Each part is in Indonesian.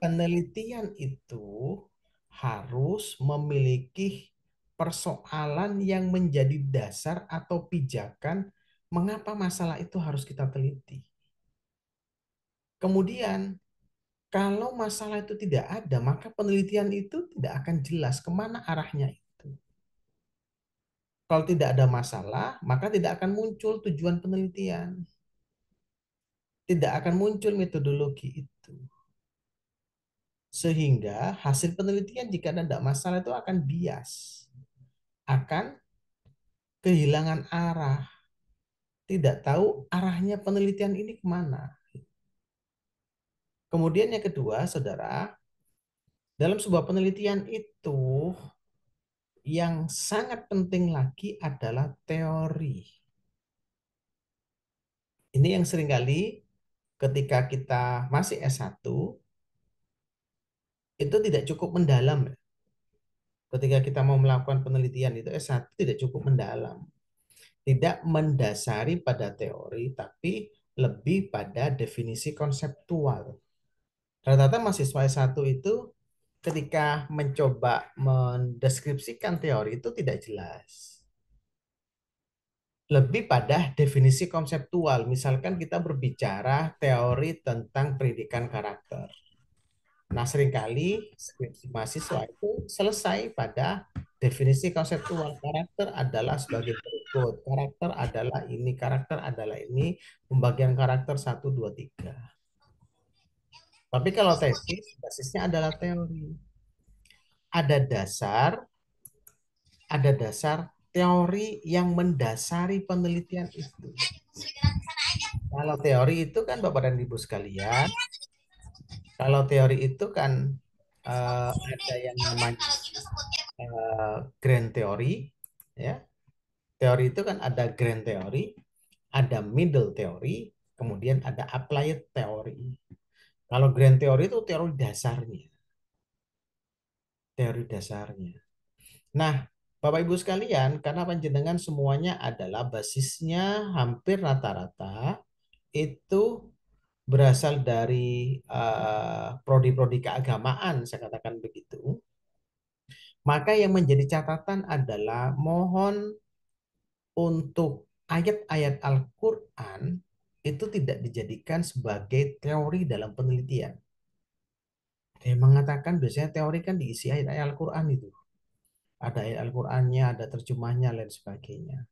Penelitian itu harus memiliki persoalan yang menjadi dasar atau pijakan mengapa masalah itu harus kita teliti. Kemudian, kalau masalah itu tidak ada, maka penelitian itu tidak akan jelas kemana arahnya itu. Kalau tidak ada masalah, maka tidak akan muncul tujuan penelitian. Tidak akan muncul metodologi itu. Sehingga hasil penelitian jika ada masalah itu akan bias. Akan kehilangan arah. Tidak tahu arahnya penelitian ini kemana. Kemudian yang kedua, saudara, dalam sebuah penelitian itu yang sangat penting lagi adalah teori. Ini yang seringkali ketika kita masih S1 itu tidak cukup mendalam. Ketika kita mau melakukan penelitian itu S1 tidak cukup mendalam. Tidak mendasari pada teori, tapi lebih pada definisi konseptual. Rata-rata mahasiswa S1 itu ketika mencoba mendeskripsikan teori itu tidak jelas. Lebih pada definisi konseptual. Misalkan kita berbicara teori tentang pendidikan karakter. Nah, seringkali skripsi mahasiswa itu selesai pada definisi konseptual. Karakter adalah sebagai berikut. Karakter adalah ini, karakter adalah ini, pembagian karakter satu 2 3. Tapi kalau tesis, basisnya adalah teori. Ada dasar, ada dasar teori yang mendasari penelitian itu. Kalau teori itu kan Bapak dan Ibu sekalian, kalau teori itu kan ada yang namanya grand theory, ya. Teori itu kan ada grand theory, ada middle theory, kemudian ada applied theory. Kalau grand theory itu teori dasarnya, teori dasarnya. Nah, Bapak Ibu sekalian, karena panjenengan semuanya adalah basisnya hampir rata-rata itu berasal dari prodi-prodi keagamaan, saya katakan begitu. Maka yang menjadi catatan adalah mohon untuk ayat-ayat Al-Quran itu tidak dijadikan sebagai teori dalam penelitian. Saya mengatakan biasanya teori kan diisi ayat-ayat Al-Quran itu. Ada ayat Al-Qurannya, ada terjemahnya, lain sebagainya.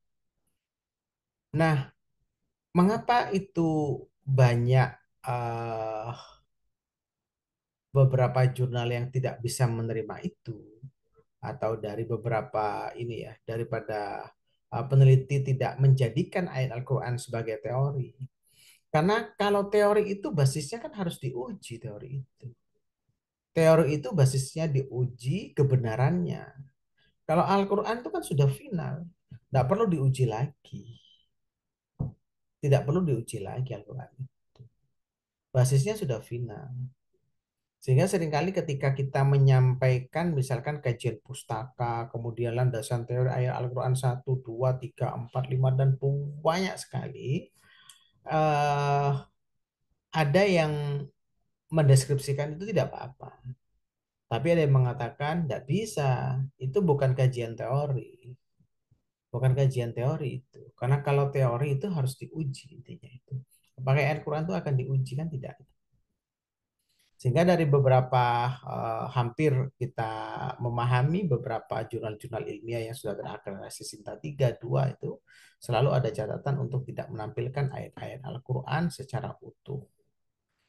Nah, mengapa itu banyak uh, beberapa jurnal yang tidak bisa menerima itu? Atau dari beberapa ini ya, daripada peneliti tidak menjadikan ayat Al-Quran sebagai teori. Karena kalau teori itu basisnya kan harus diuji teori itu. Teori itu basisnya diuji kebenarannya. Kalau Al-Quran itu kan sudah final. Tidak perlu diuji lagi. Tidak perlu diuji lagi Al-Quran itu. Basisnya sudah final. Sehingga seringkali ketika kita menyampaikan misalkan kajian pustaka, kemudian landasan teori ayat Al-Quran 1, 2, 3, 4, 5, dan banyak sekali. Eh, ada yang mendeskripsikan itu tidak apa-apa. Tapi ada yang mengatakan tidak bisa, itu bukan kajian teori. Bukan kajian teori itu. Karena kalau teori itu harus diuji intinya itu. Pakai Al-Quran itu akan diuji kan tidak. Sehingga dari beberapa hampir kita memahami beberapa jurnal-jurnal ilmiah yang sudah terakreditasi Sinta 3, 2 itu selalu ada catatan untuk tidak menampilkan ayat-ayat Al-Quran secara utuh.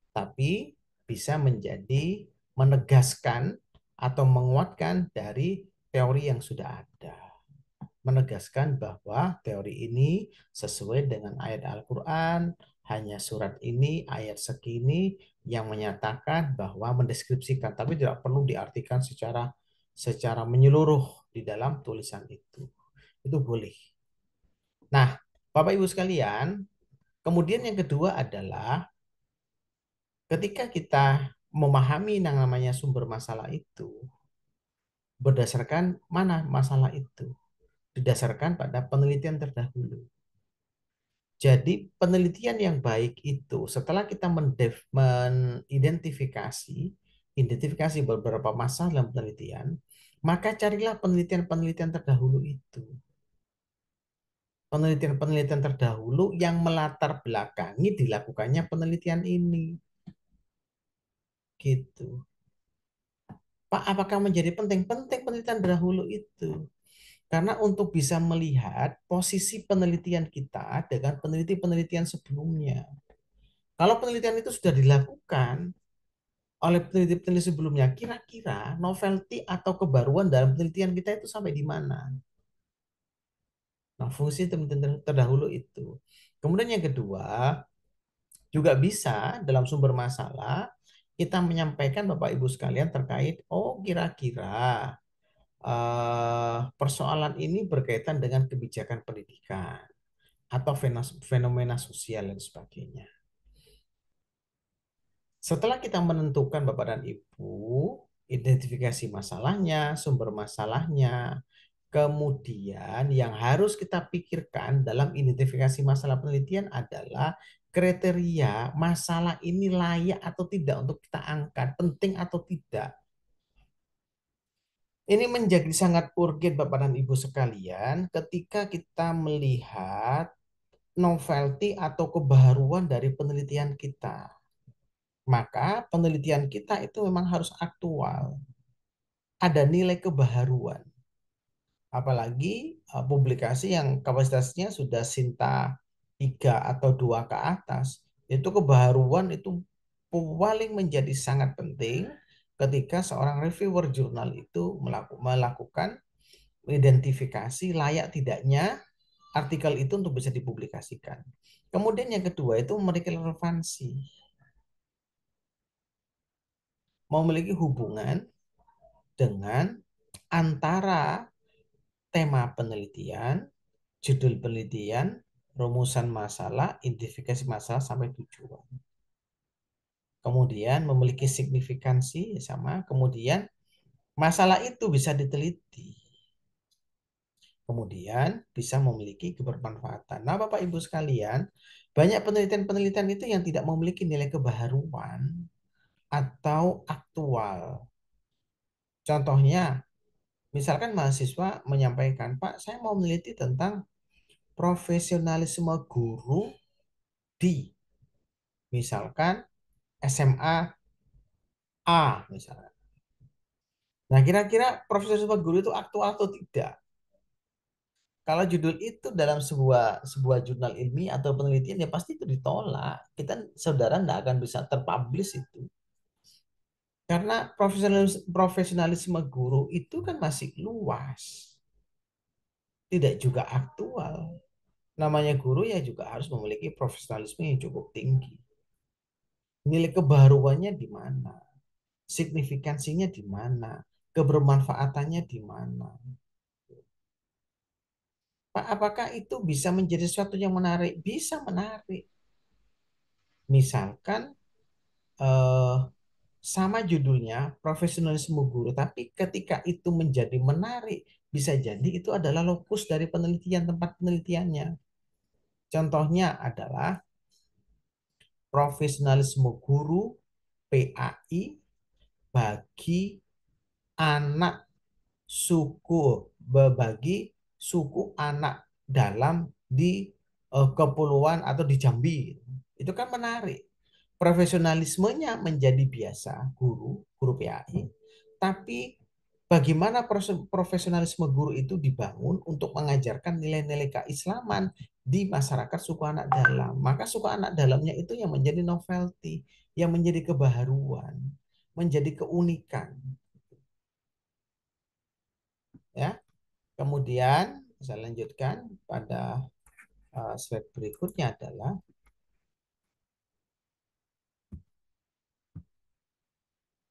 Tapi bisa menjadi menegaskan atau menguatkan dari teori yang sudah ada. Menegaskan bahwa teori ini sesuai dengan ayat Al-Quran, hanya surat ini, ayat segini yang menyatakan bahwa mendeskripsikan, tapi tidak perlu diartikan secara menyeluruh di dalam tulisan itu. Itu boleh. Nah, Bapak Ibu sekalian, kemudian yang kedua adalah ketika kita memahami yang namanya sumber masalah itu, berdasarkan mana masalah itu? Didasarkan pada penelitian terdahulu. Jadi penelitian yang baik itu setelah kita identifikasi beberapa masalah dalam penelitian, maka carilah penelitian-penelitian terdahulu itu. Penelitian-penelitian terdahulu yang melatar belakangi dilakukannya penelitian ini. Gitu. Pak, apakah menjadi penting? Penting penelitian terdahulu itu. Karena untuk bisa melihat posisi penelitian kita dengan peneliti-penelitian sebelumnya. Kalau penelitian itu sudah dilakukan oleh peneliti-peneliti sebelumnya, kira-kira novelty atau kebaruan dalam penelitian kita itu sampai di mana? Nah, fungsi penelitian terdahulu itu. Kemudian yang kedua, juga bisa dalam sumber masalah kita menyampaikan Bapak Ibu sekalian terkait, oh kira-kira persoalan ini berkaitan dengan kebijakan pendidikan atau fenomena sosial dan sebagainya. Setelah kita menentukan Bapak dan Ibu, identifikasi masalahnya, sumber masalahnya, kemudian yang harus kita pikirkan dalam identifikasi masalah penelitian adalah kriteria masalah ini layak atau tidak untuk kita angkat, penting atau tidak. Ini menjadi sangat urgen Bapak dan Ibu sekalian ketika kita melihat novelty atau kebaruan dari penelitian kita. Maka penelitian kita itu memang harus aktual. Ada nilai kebaharuan. Apalagi publikasi yang kapasitasnya sudah Sinta 3 atau 2 ke atas. Itu kebaharuan itu paling menjadi sangat penting ketika seorang reviewer jurnal itu melakukan identifikasi layak tidaknya artikel itu untuk bisa dipublikasikan. Kemudian yang kedua itu memiliki relevansi. Memiliki hubungan dengan antara tema penelitian, judul penelitian, rumusan masalah, identifikasi masalah sampai tujuan. Kemudian memiliki signifikansi sama, kemudian masalah itu bisa diteliti. Kemudian bisa memiliki kebermanfaatan. Nah, Bapak Ibu sekalian, banyak penelitian-penelitian itu yang tidak memiliki nilai kebaharuan atau aktual. Contohnya, misalkan mahasiswa menyampaikan, Pak, saya mau meneliti tentang profesionalisme guru di misalkan SMA A misalnya. Nah, kira-kira profesionalisme guru itu aktual atau tidak? Kalau judul itu dalam sebuah jurnal ilmiah atau penelitian ya pasti itu ditolak. Kita saudara tidak akan bisa terpublish itu. Karena profesionalisme guru itu kan masih luas. Tidak juga aktual. Namanya guru ya juga harus memiliki profesionalisme yang cukup tinggi. Nilai kebaruannya di mana? Signifikansinya di mana? Kebermanfaatannya di mana? Pak, apakah itu bisa menjadi sesuatu yang menarik? Bisa menarik. Misalkan eh, sama judulnya profesionalisme guru, tapi ketika itu menjadi menarik, bisa jadi itu adalah lokus dari penelitian, tempat penelitiannya. Contohnya adalah profesionalisme guru PAI bagi anak suku bagi suku anak dalam di kepulauan atau di Jambi. Itu kan menarik. Profesionalismenya menjadi biasa guru PAI, tapi bagaimana profesionalisme guru itu dibangun untuk mengajarkan nilai-nilai keislaman di masyarakat suku anak dalam. Maka suku anak dalamnya itu yang menjadi novelty, yang menjadi kebaharuan, menjadi keunikan. Ya, kemudian saya lanjutkan pada slide berikutnya adalah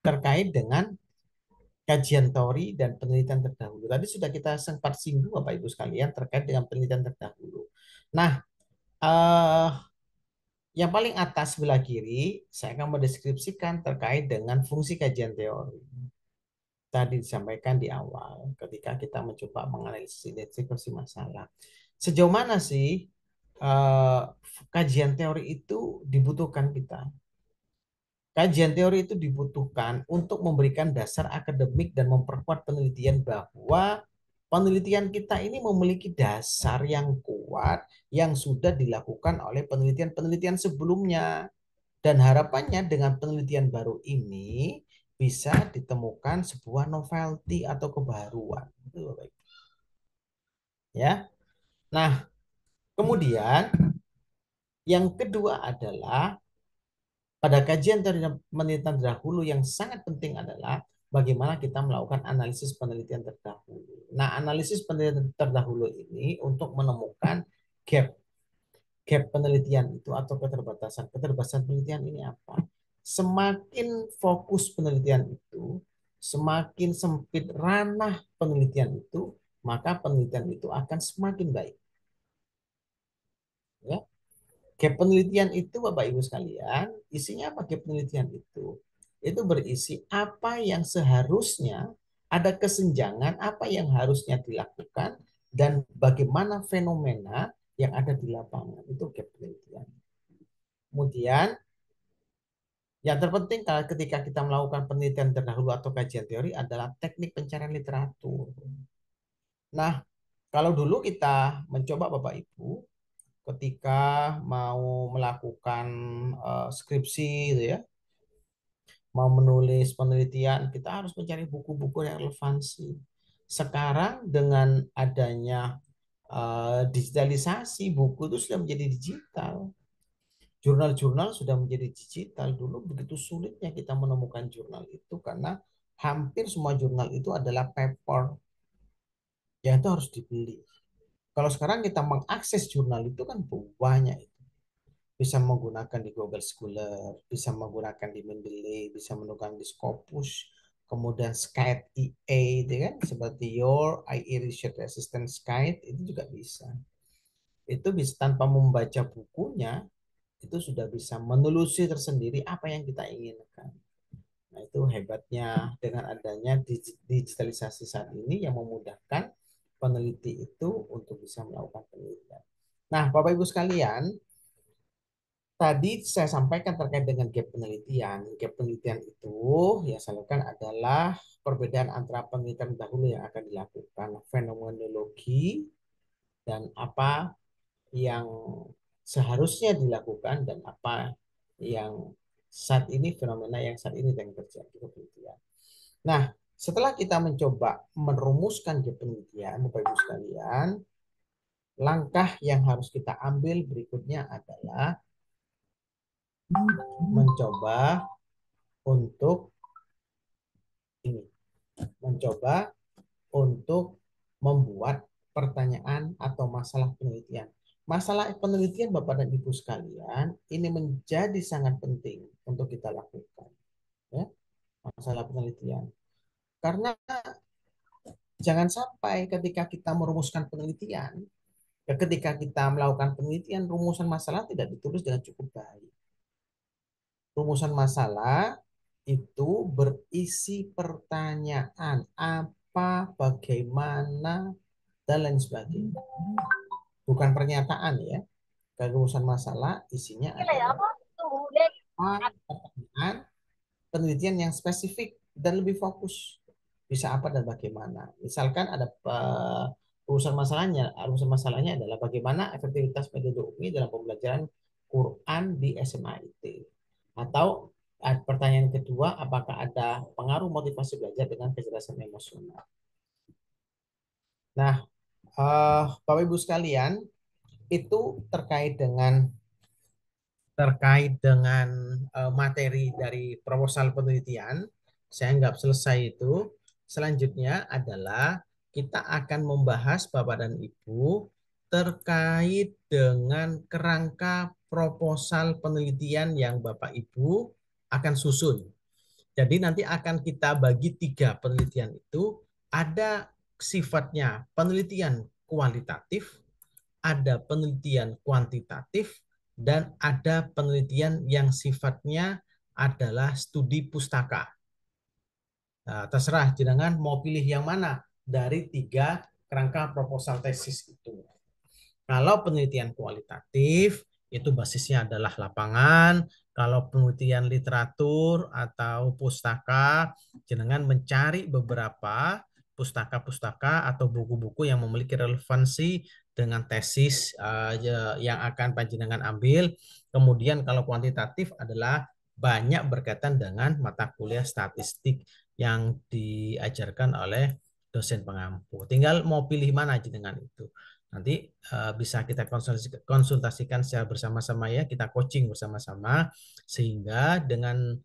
terkait dengan kajian teori dan penelitian terdahulu. Tadi sudah kita sempat singgung Bapak Ibu sekalian terkait dengan penelitian terdahulu. Nah, eh, yang paling atas sebelah kiri saya akan mendeskripsikan terkait dengan fungsi kajian teori. Tadi disampaikan di awal ketika kita mencoba menganalisis identifikasi masalah. Sejauh mana sih eh, kajian teori itu dibutuhkan kita. Kajian teori itu dibutuhkan untuk memberikan dasar akademik dan memperkuat penelitian bahwa penelitian kita ini memiliki dasar yang kuat yang sudah dilakukan oleh penelitian-penelitian sebelumnya. Dan harapannya dengan penelitian baru ini bisa ditemukan sebuah novelty atau kebaruan. Ya. Nah, kemudian yang kedua adalah pada kajian penelitian terdahulu yang sangat penting adalah bagaimana kita melakukan analisis penelitian terdahulu. Nah, analisis penelitian terdahulu ini untuk menemukan gap gap penelitian itu atau keterbatasan. Keterbatasan penelitian ini apa? Semakin fokus penelitian itu, semakin sempit ranah penelitian itu, maka penelitian itu akan semakin baik. Ya. Gap penelitian itu Bapak Ibu sekalian, isinya apa gap penelitian itu? Itu berisi apa yang seharusnya ada kesenjangan, apa yang harusnya dilakukan, dan bagaimana fenomena yang ada di lapangan. Itu gap penelitian. Kemudian, yang terpenting ketika kita melakukan penelitian terdahulu atau kajian teori adalah teknik pencarian literatur. Nah, kalau dulu kita mencoba Bapak Ibu, ketika mau melakukan skripsi gitu ya, mau menulis penelitian, kita harus mencari buku-buku yang relevansi. Sekarang dengan adanya digitalisasi, buku itu sudah menjadi digital. Jurnal-jurnal sudah menjadi digital. Dulu begitu sulitnya kita menemukan jurnal itu karena hampir semua jurnal itu adalah paper yang itu harus dibeli. Kalau sekarang kita mengakses jurnal itu kan banyak, bisa menggunakan di Google Scholar, bisa menggunakan di Mendeley, bisa menggunakan di Scopus, kemudian Skite EA, itu kan seperti Your IE Research Assistant Skite itu juga bisa. Itu bisa tanpa membaca bukunya, itu sudah bisa menelusuri tersendiri apa yang kita inginkan. Nah, itu hebatnya dengan adanya digitalisasi saat ini yang memudahkan peneliti itu untuk bisa melakukan penelitian. Nah, Bapak Ibu sekalian, tadi saya sampaikan terkait dengan gap penelitian. Gap penelitian itu yang saya lakukan adalah perbedaan antara penelitian dahulu yang akan dilakukan, fenomenologi, dan apa yang seharusnya dilakukan dan apa yang saat ini fenomena yang saat ini sedang terjadi penelitian. Nah, setelah kita mencoba merumuskan gap penelitian, Bapak Ibu sekalian, langkah yang harus kita ambil berikutnya adalah mencoba untuk ini, mencoba untuk membuat pertanyaan atau masalah penelitian. Masalah penelitian Bapak dan Ibu sekalian ini menjadi sangat penting untuk kita lakukan, ya, masalah penelitian. Karena jangan sampai ketika kita merumuskan penelitian, ketika kita melakukan penelitian, rumusan masalah tidak ditulis dengan cukup baik. Rumusan masalah itu berisi pertanyaan apa, bagaimana, dan lain sebagainya. Bukan pernyataan ya. Rumusan masalah isinya adalah pertanyaan, penelitian yang spesifik dan lebih fokus. Bisa apa dan bagaimana. Misalkan ada urusan masalahnya adalah bagaimana efektivitas metode UI dalam pembelajaran Quran di SMA IT. Atau pertanyaan kedua, apakah ada pengaruh motivasi belajar dengan kecerdasan emosional. Nah, Bapak Ibu sekalian, itu terkait dengan materi dari proposal penelitian. Saya anggap selesai itu. Selanjutnya adalah kita akan membahas Bapak dan Ibu terkait dengan kerangka proposal penelitian yang Bapak Ibu akan susun. Jadi nanti akan kita bagi 3 penelitian itu. Ada sifatnya penelitian kualitatif, ada penelitian kuantitatif, dan ada penelitian yang sifatnya adalah studi pustaka. Nah, terserah jenengan mau pilih yang mana dari 3 kerangka proposal tesis itu. Kalau penelitian kualitatif itu basisnya adalah lapangan. Kalau penelitian literatur atau pustaka, jenengan mencari beberapa pustaka-pustaka atau buku-buku yang memiliki relevansi dengan tesis yang akan panjenengan ambil. Kemudian kalau kuantitatif adalah banyak berkaitan dengan mata kuliah statistik yang diajarkan oleh dosen pengampu. Tinggal mau pilih mana jenengan itu. Nanti bisa kita konsultasikan secara bersama-sama ya, kita coaching bersama-sama sehingga dengan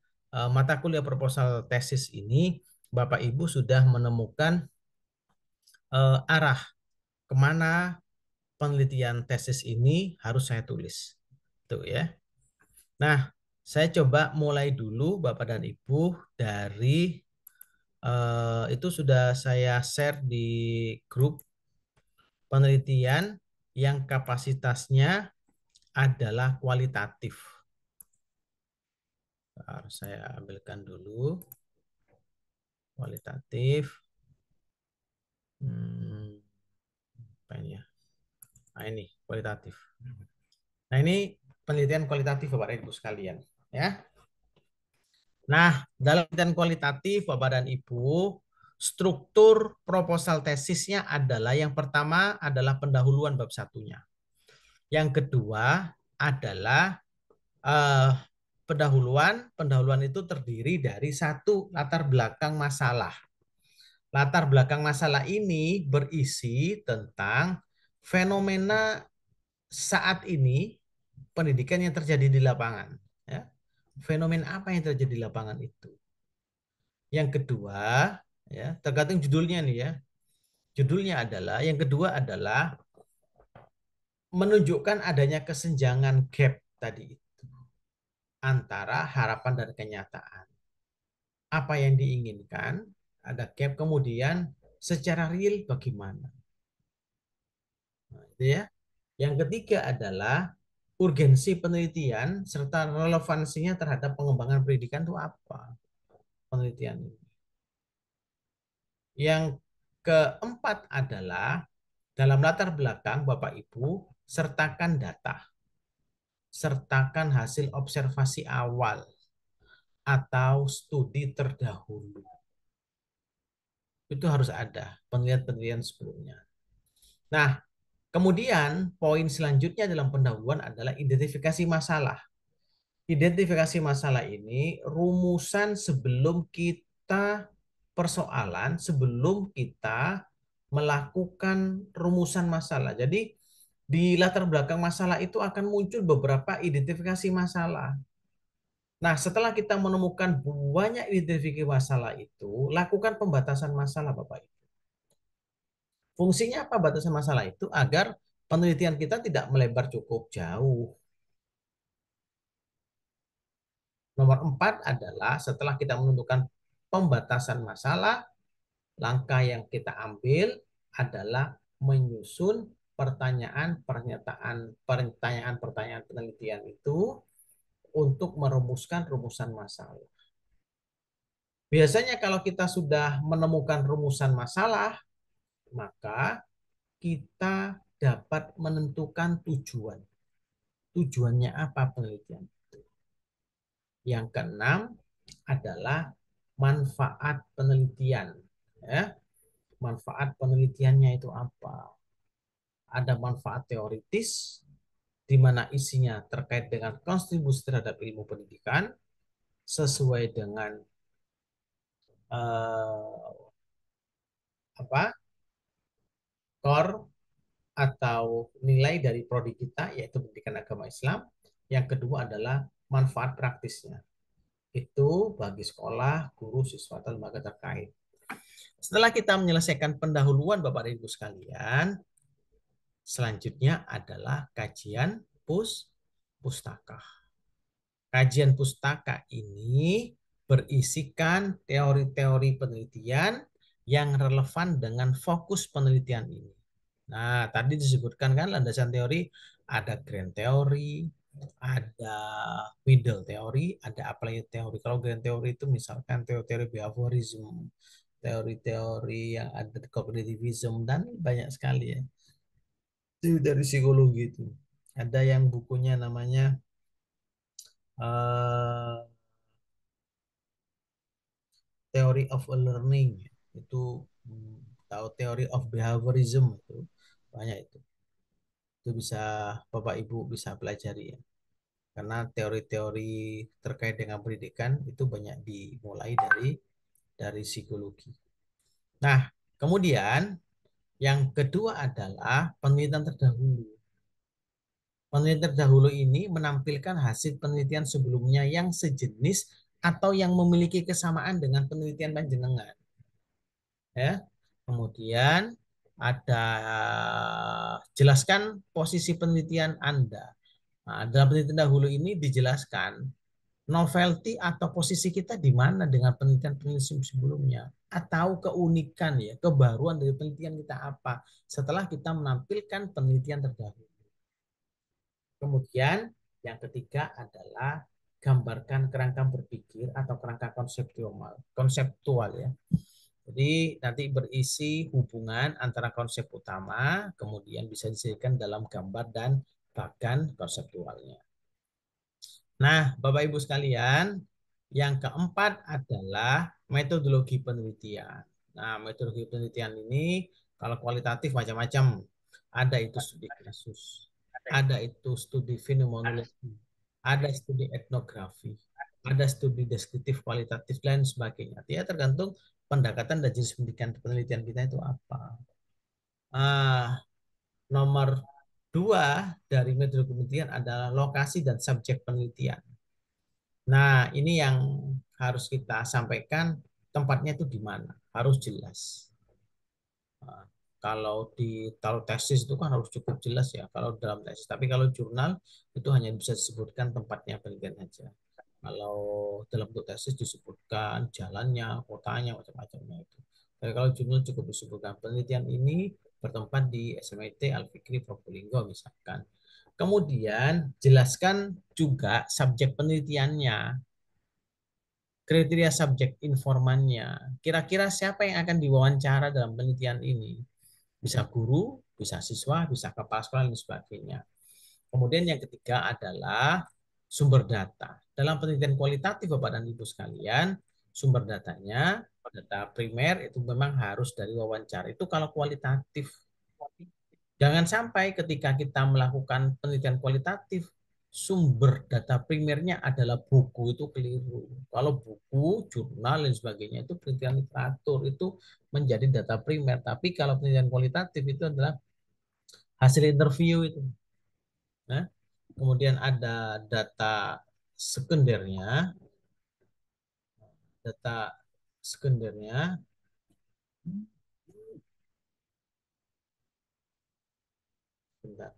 mata kuliah proposal tesis ini Bapak Ibu sudah menemukan arah kemana penelitian tesis ini harus saya tulis. Tuh ya. Nah, saya coba mulai dulu Bapak dan Ibu dari itu sudah saya share di grup penelitian yang kapasitasnya adalah kualitatif. Bentar, saya ambilkan dulu kualitatif. Apa ini ya? Nah ini kualitatif. Nah ini penelitian kualitatif Bapak dan Ibu sekalian. Ya. Nah dalam penelitian kualitatif Bapak dan Ibu, struktur proposal tesisnya adalah yang pertama adalah pendahuluan bab satunya. Yang kedua adalah eh, pendahuluan itu terdiri dari satu latar belakang masalah. Latar belakang masalah ini berisi tentang fenomena saat ini pendidikan yang terjadi di lapangan. Ya. Fenomena apa yang terjadi di lapangan itu? Yang kedua, ya tergantung judulnya nih ya. Judulnya adalah yang kedua adalah menunjukkan adanya kesenjangan gap tadi itu antara harapan dan kenyataan. Apa yang diinginkan, ada gap, kemudian secara real bagaimana. Nah, itu ya. Yang ketiga adalah urgensi penelitian serta relevansinya terhadap pengembangan pendidikan itu apa penelitian ini. Yang keempat adalah dalam latar belakang Bapak Ibu sertakan data, sertakan hasil observasi awal atau studi terdahulu. Itu harus ada penelitian-penelitian sebelumnya. Nah, kemudian poin selanjutnya dalam pendahuluan adalah identifikasi masalah. Identifikasi masalah ini rumusan sebelum kita persoalan, sebelum kita melakukan rumusan masalah. Jadi di latar belakang masalah itu akan muncul beberapa identifikasi masalah. Nah, setelah kita menemukan banyak identifikasi masalah itu, lakukan pembatasan masalah, Bapak Ibu. Fungsinya apa batasan masalah itu? Agar penelitian kita tidak melebar cukup jauh. Nomor 4 adalah setelah kita menentukan pembatasan masalah, langkah yang kita ambil adalah menyusun pertanyaan-pertanyaan penelitian itu untuk merumuskan rumusan masalah. Biasanya kalau kita sudah menemukan rumusan masalah, maka kita dapat menentukan tujuan. Tujuannya apa penelitian itu? Yang keenam adalah manfaat penelitian. Ya, manfaat penelitiannya itu apa? Ada manfaat teoritis, di mana isinya terkait dengan kontribusi terhadap ilmu pendidikan, sesuai dengan eh, apa core atau nilai dari prodi kita, yaitu pendidikan agama Islam. Yang kedua adalah manfaat praktisnya. Itu bagi sekolah, guru, siswa, atau lembaga terkait. Setelah kita menyelesaikan pendahuluan Bapak dan Ibu sekalian, selanjutnya adalah kajian pustaka. Kajian pustaka ini berisikan teori-teori penelitian yang relevan dengan fokus penelitian ini. Nah, tadi disebutkan kan landasan teori ada grand teori, ada middle teori, ada applied teori. Kalau grand teori itu misalkan teori-teori behaviorism, teori-teori yang ada cognitivism dan banyak sekali ya. Itu dari psikologi itu. Ada yang bukunya namanya eh, Theory of a Learning. Itu tahu Theory of Behaviorism itu banyak itu. Itu bisa Bapak Ibu bisa pelajari ya. Karena teori-teori terkait dengan pendidikan itu banyak dimulai dari psikologi. Nah, kemudian yang kedua adalah penelitian terdahulu. Penelitian terdahulu ini menampilkan hasil penelitian sebelumnya yang sejenis atau yang memiliki kesamaan dengan penelitian panjenengan. Ya. Kemudian ada jelaskan posisi penelitian Anda. Nah, dalam penelitian dahulu ini dijelaskan novelty atau posisi kita di mana dengan penelitian-penelitian sebelumnya, atau keunikan ya, kebaruan dari penelitian kita apa setelah kita menampilkan penelitian terdahulu. Kemudian yang ketiga adalah gambarkan kerangka berpikir atau kerangka konseptual, konseptual ya. Jadi nanti berisi hubungan antara konsep utama, kemudian bisa disediakan dalam gambar dan bahkan konseptualnya. Nah, Bapak Ibu sekalian, yang keempat adalah metodologi penelitian. Nah, metodologi penelitian ini kalau kualitatif macam-macam. Ada itu studi kasus, ada itu studi fenomenologi, ada studi etnografi, ada studi deskriptif kualitatif dan sebagainya. Dia tergantung pendekatan dan jenis penelitian kita itu apa. Ah, nomor dua dari metode penelitian adalah lokasi dan subjek penelitian. Nah, ini yang harus kita sampaikan, tempatnya itu di mana, harus jelas. Nah, kalau tesis itu kan harus cukup jelas ya kalau dalam tesis. Tapi kalau jurnal itu hanya bisa disebutkan tempatnya penelitian saja. Kalau dalam bentuk tesis disebutkan jalannya, kotanya, macam-macamnya itu. Tapi kalau jurnal cukup disebutkan penelitian ini bertempat di SMIT Al-Fikri Probolinggo misalkan. Kemudian jelaskan juga subjek penelitiannya, kriteria subjek informannya. Kira-kira siapa yang akan diwawancara dalam penelitian ini? Bisa guru, bisa siswa, bisa kepala sekolah, dan sebagainya. Kemudian yang ketiga adalah sumber data. Dalam penelitian kualitatif Bapak dan Ibu sekalian, sumber datanya, data primer itu memang harus dari wawancara. Itu kalau kualitatif. Jangan sampai ketika kita melakukan penelitian kualitatif, sumber data primernya adalah buku, itu keliru. Kalau buku, jurnal, dan sebagainya itu penelitian literatur, itu menjadi data primer. Tapi kalau penelitian kualitatif itu adalah hasil interview itu. Nah, kemudian ada data sekundernya, data sekundernya, bentar.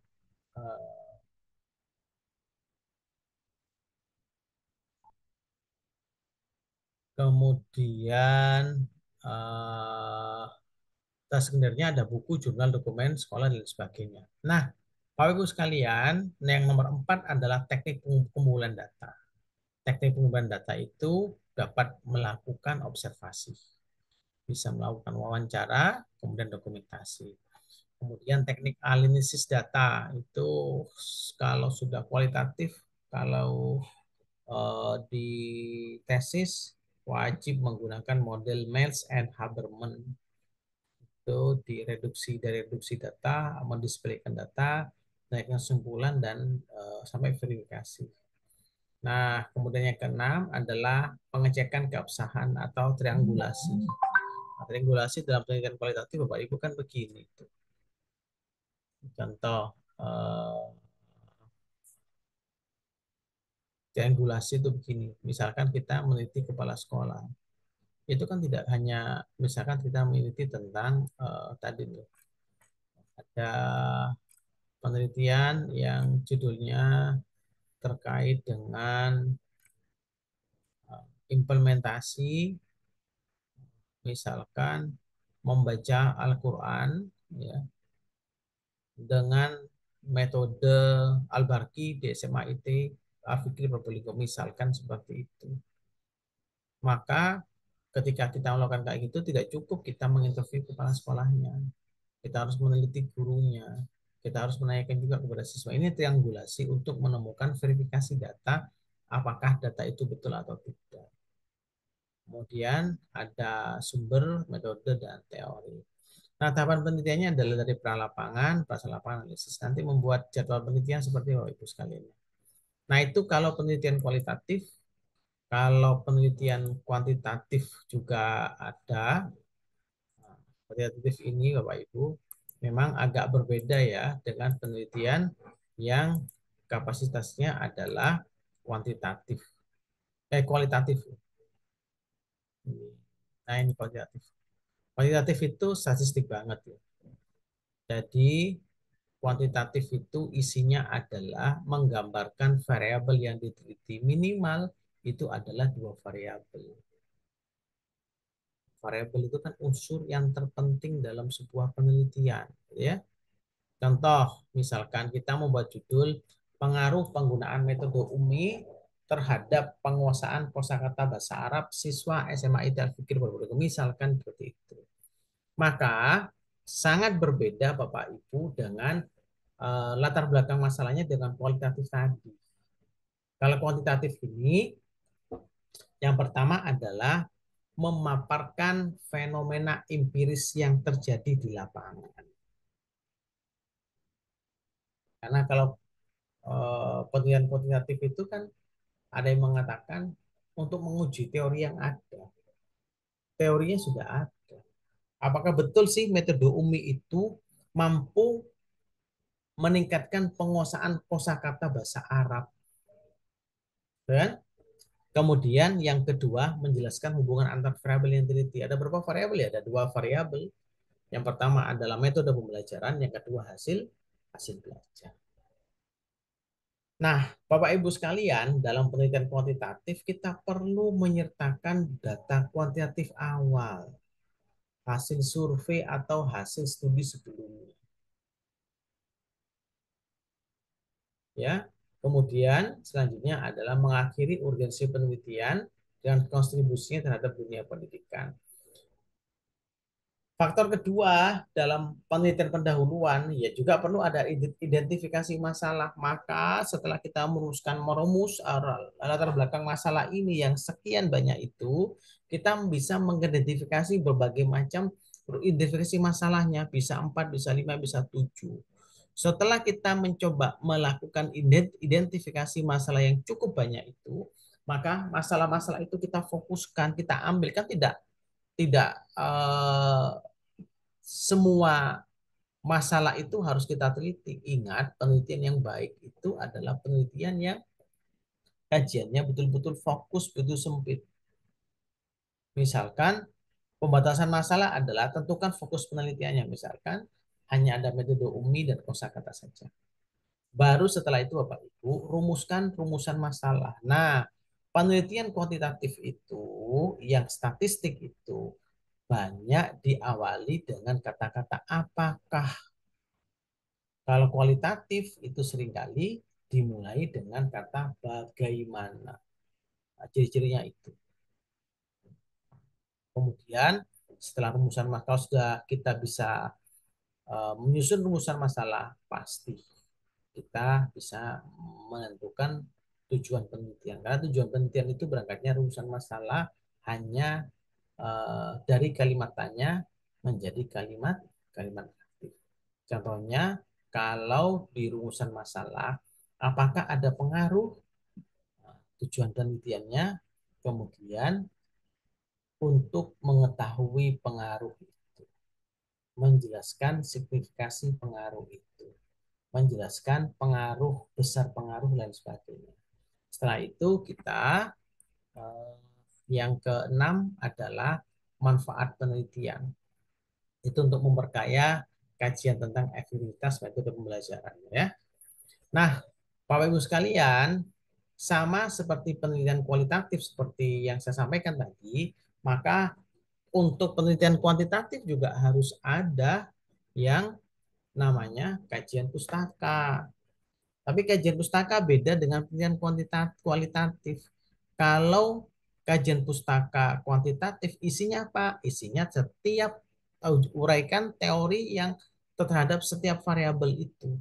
Kemudian eh, data sekundernya ada buku, jurnal, dokumen, sekolah, dan sebagainya. Nah, Bapak Ibu sekalian, yang nomor 4 adalah teknik pengumpulan data. Teknik pengumpulan data itu dapat melakukan observasi, bisa melakukan wawancara, kemudian dokumentasi. Kemudian teknik analisis data itu kalau sudah kualitatif, kalau di tesis wajib menggunakan model Miles and Haberman. Itu dari reduksi data, mendisplaykan data, naikkan kesimpulan dan sampai verifikasi. Nah, kemudian yang keenam adalah pengecekan keabsahan atau triangulasi. Nah, triangulasi dalam penelitian kualitatif Bapak Ibu kan begini. Contoh triangulasi itu begini. Misalkan kita meneliti kepala sekolah. Itu kan tidak hanya misalkan kita meneliti tentang tadi tuh ada penelitian yang judulnya terkait dengan implementasi misalkan membaca Al-Qur'an ya dengan metode Al-Barki di SMA IT Al-Fikri Probolinggo misalkan seperti itu. Maka ketika kita melakukan kayak gitu tidak cukup kita menginterview kepala sekolahnya. Kita harus meneliti gurunya, Kita harus menanyakan juga kepada siswa. Ini triangulasi untuk menemukan verifikasi data, apakah data itu betul atau tidak. Kemudian ada sumber, metode, dan teori. Nah, tahapan penelitiannya adalah dari pralapangan, pralapangan analisis. Nanti membuat jadwal penelitian seperti Bapak Ibu sekalian. Nah, itu kalau penelitian kualitatif. Kalau penelitian kuantitatif juga ada. Nah, kuantitatif ini Bapak Ibu memang agak berbeda ya dengan penelitian yang kapasitasnya adalah kuantitatif. Kualitatif. Nah, ini kuantitatif. Kuantitatif itu statistik banget ya. Jadi kuantitatif itu isinya adalah menggambarkan variabel yang diteliti minimal itu adalah dua variabel. Variabel itu kan unsur yang terpenting dalam sebuah penelitian, ya. Contoh, misalkan kita membuat judul pengaruh penggunaan metode UMI terhadap penguasaan kosakata bahasa Arab siswa SMA IT Al-Fikir Baru. Misalkan seperti itu. Maka sangat berbeda Bapak Ibu dengan latar belakang masalahnya dengan kualitatif tadi. Kalau kuantitatif ini, yang pertama adalah memaparkan fenomena empiris yang terjadi di lapangan. Karena kalau penelitian kuantitatif itu kan ada yang mengatakan untuk menguji teori yang ada. Teorinya sudah ada. Apakah betul sih metode UMI itu mampu meningkatkan penguasaan kosakata bahasa Arab? Dan kemudian yang kedua menjelaskan hubungan antar variabel yang teliti. Ada berapa variabel ya? Ada dua variabel. Yang pertama adalah metode pembelajaran, yang kedua hasil hasil belajar. Nah, Bapak Ibu sekalian, dalam penelitian kuantitatif kita perlu menyertakan data kuantitatif awal, hasil survei atau hasil studi sebelumnya. Ya. Kemudian selanjutnya adalah mengakhiri urgensi penelitian dan kontribusinya terhadap dunia pendidikan. Faktor kedua dalam penelitian pendahuluan ya juga perlu ada identifikasi masalah. Maka setelah kita merumus latar belakang masalah ini yang sekian banyak itu, kita bisa mengidentifikasi berbagai macam identifikasi masalahnya, bisa 4, bisa 5, bisa 7. Setelah kita mencoba melakukan identifikasi masalah yang cukup banyak itu, maka masalah-masalah itu kita fokuskan, kita ambil, kan tidak tidak semua masalah itu harus kita teliti. Ingat, penelitian yang baik itu adalah penelitian yang kajiannya betul-betul fokus, betul sempit. Misalkan pembatasan masalah adalah tentukan fokus penelitiannya. Misalkan hanya ada metode UMI dan kosakata saja. Baru setelah itu Bapak Ibu rumuskan rumusan masalah. Nah, penelitian kuantitatif itu yang statistik itu banyak diawali dengan kata-kata apakah. Kalau kualitatif itu seringkali dimulai dengan kata bagaimana. Nah, ciri-cirinya itu. Kemudian setelah rumusan masalah sudah kita bisa menyusun rumusan masalah, pasti kita bisa menentukan tujuan penelitian. Karena tujuan penelitian itu berangkatnya rumusan masalah hanya dari kalimat tanya menjadi kalimat kalimat aktif. Contohnya, kalau di rumusan masalah, apakah ada pengaruh tujuan penelitiannya, kemudian untuk mengetahui pengaruh itu, menjelaskan signifikasi pengaruh itu, menjelaskan pengaruh, besar pengaruh, dan sebagainya. Setelah itu kita yang keenam adalah manfaat penelitian. Itu untuk memperkaya kajian tentang efektivitas metode pembelajaran. Ya. Nah, Bapak Ibu sekalian, sama seperti penelitian kualitatif seperti yang saya sampaikan tadi, maka untuk penelitian kuantitatif juga harus ada yang namanya kajian pustaka. Tapi kajian pustaka beda dengan penelitian kualitatif. Kalau kajian pustaka kuantitatif isinya apa? Isinya setiap uraikan teori yang terhadap setiap variabel itu.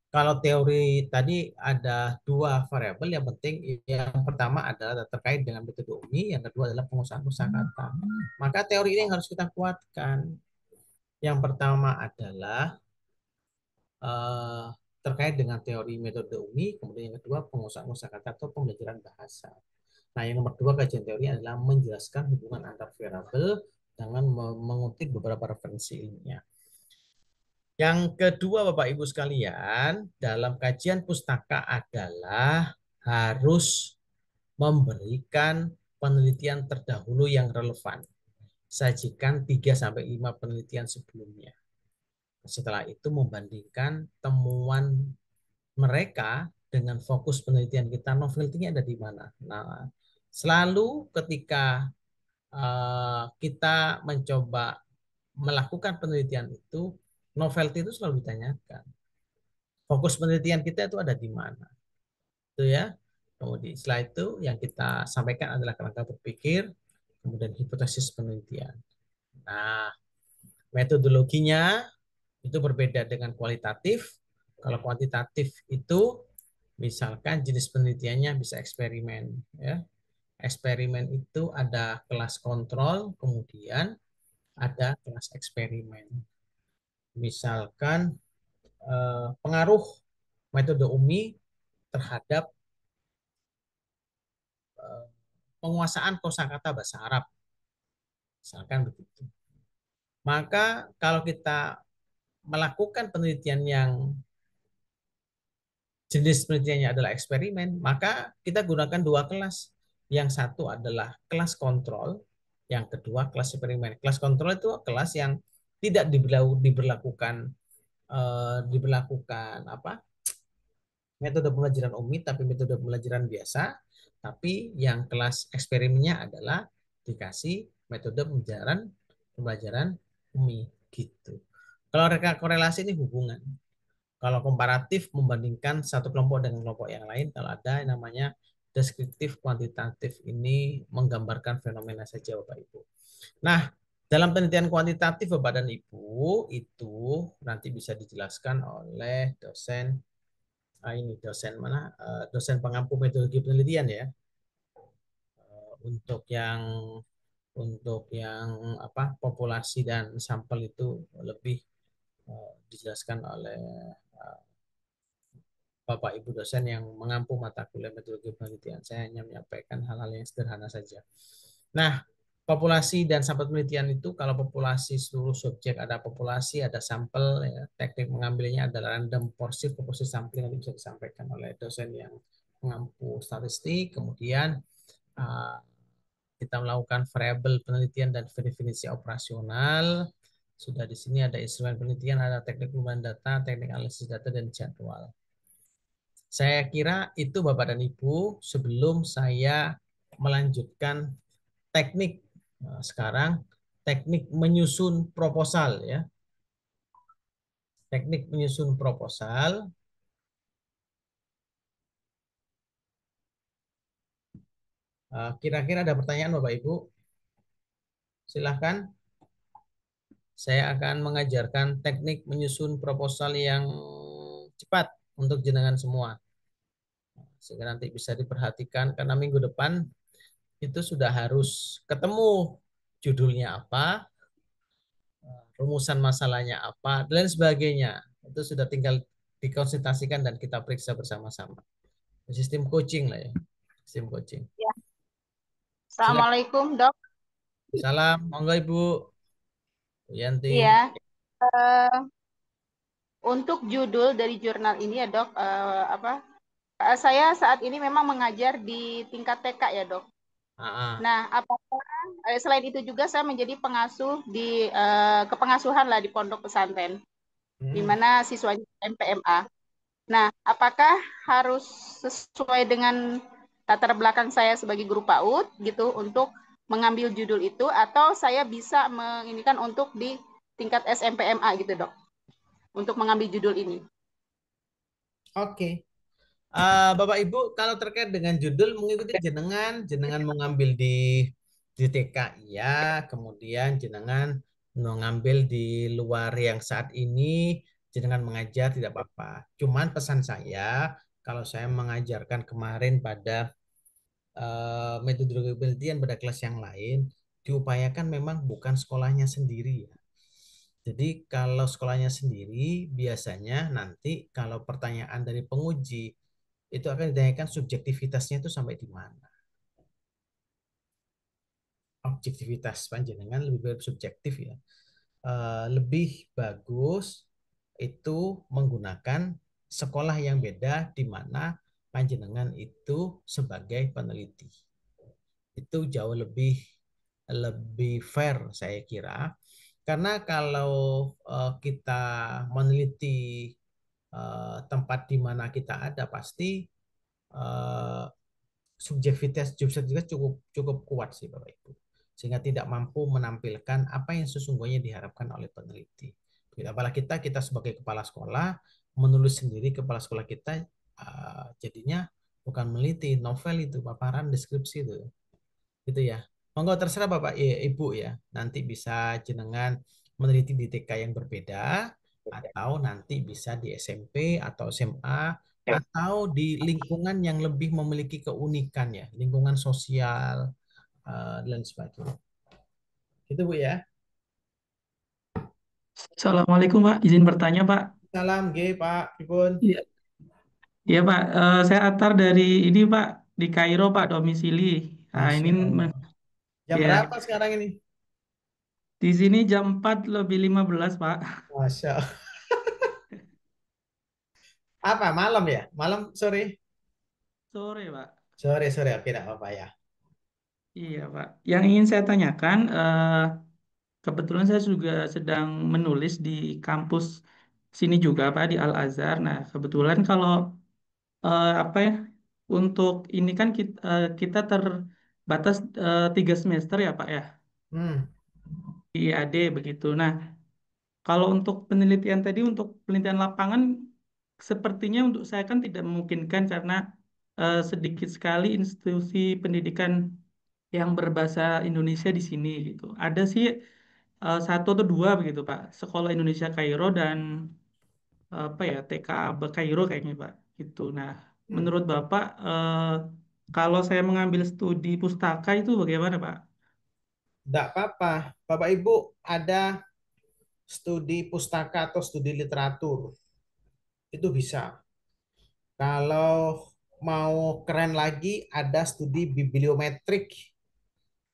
Kalau teori tadi ada dua variabel yang penting, yang pertama adalah terkait dengan metode UMI, yang kedua adalah pengusahaan kosakata. Maka teori ini yang harus kita kuatkan. Yang pertama adalah eh, terkait dengan teori metode UMI, kemudian yang kedua pengusahaan kosakata atau pembelajaran bahasa. Nah, yang nomor dua kajian teori adalah menjelaskan hubungan antar variabel dengan mengutip beberapa referensi ilmiah. Yang kedua, Bapak Ibu sekalian, dalam kajian pustaka adalah harus memberikan penelitian terdahulu yang relevan. Sajikan 3 sampai 5 penelitian sebelumnya. Setelah itu membandingkan temuan mereka dengan fokus penelitian kita, novelty-nya ada di mana. Nah, selalu ketika kita mencoba melakukan penelitian itu, novelty itu selalu ditanyakan. Fokus penelitian kita itu ada di mana, itu ya. Kemudian setelah itu yang kita sampaikan adalah kerangka berpikir, kemudian hipotesis penelitian. Nah, metodologinya itu berbeda dengan kualitatif. Kalau kuantitatif itu misalkan jenis penelitiannya bisa eksperimen, ya. Eksperimen itu ada kelas kontrol, kemudian ada kelas eksperimen. Misalkan pengaruh metode UMI terhadap eh, penguasaan kosakata bahasa Arab, misalkan begitu. Maka kalau kita melakukan penelitian yang jenis penelitiannya adalah eksperimen, maka kita gunakan dua kelas. Yang satu adalah kelas kontrol, yang kedua kelas eksperimen. Kelas kontrol itu kelas yang tidak diberlakukan diberlakukan apa metode pembelajaran umum, tapi metode pembelajaran biasa. Tapi yang kelas eksperimennya adalah dikasih metode pembelajaran umum gitu. Kalau mereka korelasi ini hubungan. Kalau komparatif membandingkan satu kelompok dengan kelompok yang lain, kalau ada yang namanya deskriptif kuantitatif, ini menggambarkan fenomena saja Bapak Ibu. Nah, dalam penelitian kuantitatif Bapak dan Ibu itu nanti bisa dijelaskan oleh dosen ini dosen mana? Dosen pengampu metodologi penelitian ya. Untuk yang apa populasi dan sampel itu lebih dijelaskan oleh Bapak Ibu dosen yang mengampu mata kuliah metodologi penelitian. Saya hanya menyampaikan hal-hal yang sederhana saja. Nah, populasi dan sampel penelitian itu kalau populasi seluruh subjek ada populasi, ada sampel, ya, teknik mengambilnya adalah random forcing proporsi sampling yang bisa disampaikan oleh dosen yang mengampu statistik. Kemudian uh, kita melakukan variabel penelitian dan definisi operasional. Sudah di sini ada instrumen penelitian, ada teknik pengumpulan data, teknik analisis data, dan jadwal. Saya kira itu Bapak dan Ibu sebelum saya melanjutkan teknik sekarang teknik menyusun proposal ya. Teknik menyusun proposal. Kira-kira ada pertanyaan Bapak Ibu? Silahkan. Saya akan mengajarkan teknik menyusun proposal yang cepat untuk jenengan semua. Sehingga nanti bisa diperhatikan karena minggu depan itu sudah harus ketemu judulnya apa, rumusan masalahnya apa, dan sebagainya. Itu sudah tinggal dikonsultasikan dan kita periksa bersama-sama. Sistem coaching lah ya. Sistem coaching. Ya. Silakan. Assalamualaikum, Dok. Salam, monggo Ibu Yanti. Iya, eh, untuk judul dari jurnal ini ya, Dok, saya saat ini memang mengajar di tingkat TK ya, Dok. Ah, ah. Nah, apakah selain itu juga saya menjadi pengasuh di kepengasuhan lah di pondok pesantren, di Hmm. mana siswanya MPMA. Nah, apakah harus sesuai dengan latar belakang saya sebagai guru PAUD gitu untuk mengambil judul itu atau saya bisa menginikan untuk di tingkat SMPMA gitu, Dok, untuk mengambil judul ini. Oke. Bapak Ibu, kalau terkait dengan judul mengikuti jenengan mengambil di TK ya, kemudian jenengan ngambil di luar yang saat ini jenengan mengajar tidak apa-apa. Cuman pesan saya, kalau saya mengajarkan kemarin pada metodologi penelitian pada kelas yang lain, diupayakan memang bukan sekolahnya sendiri ya. Jadi kalau sekolahnya sendiri, biasanya nanti kalau pertanyaan dari penguji, itu akan ditanyakan subjektivitasnya itu sampai di mana. Objektivitas panjenengan lebih baik subjektif ya. Lebih bagus itu menggunakan sekolah yang beda di mana panjenengan itu sebagai peneliti. Itu jauh lebih lebih fair saya kira. Karena kalau kita meneliti tempat di mana kita ada pasti eh, subjektivitas cukup cukup kuat sih Bapak Ibu. Sehingga tidak mampu menampilkan apa yang sesungguhnya diharapkan oleh peneliti. Apalagi kita sebagai kepala sekolah menulis sendiri kepala sekolah kita jadinya bukan meneliti novel itu paparan deskripsi itu gitu ya. Monggo terserah Bapak Ibu ya. Nanti bisa jenengan meneliti di TK yang berbeda atau nanti bisa di SMP atau SMA atau di lingkungan yang lebih memiliki keunikan ya, lingkungan sosial dan sebagainya. Itu Bu ya. Assalamualaikum Pak, izin bertanya Pak. Salam G Pak Ipun. Iya, iya Pak. Saya Atar dari ini Pak di Kairo Pak domisili. Nah ini Masya Allah. Jam ya berapa sekarang ini? di sini jam 4 lebih 15 Pak. Masya Allah. Apa malam ya? Malam sore? Sore Pak. Sore sore oke tidak apa-apa ya. Iya Pak. Yang ingin saya tanyakan, kebetulan saya juga sedang menulis di kampus sini juga Pak di Al Azhar. Nah kebetulan kalau apa ya untuk ini kan kita terbatas 3 semester ya Pak ya Hmm. di IAD begitu. Nah kalau untuk penelitian tadi, untuk penelitian lapangan, sepertinya untuk saya kan tidak memungkinkan karena sedikit sekali institusi pendidikan yang berbahasa Indonesia di sini gitu. Ada sih satu atau dua begitu Pak, Sekolah Indonesia Kairo dan apa ya TK Kairo kayaknya Pak. Gitu. Nah, Hmm. menurut Bapak kalau saya mengambil studi pustaka itu bagaimana Pak? Tidak apa-apa. Bapak Ibu ada studi pustaka atau studi literatur. Itu bisa. Kalau mau keren lagi ada studi bibliometrik.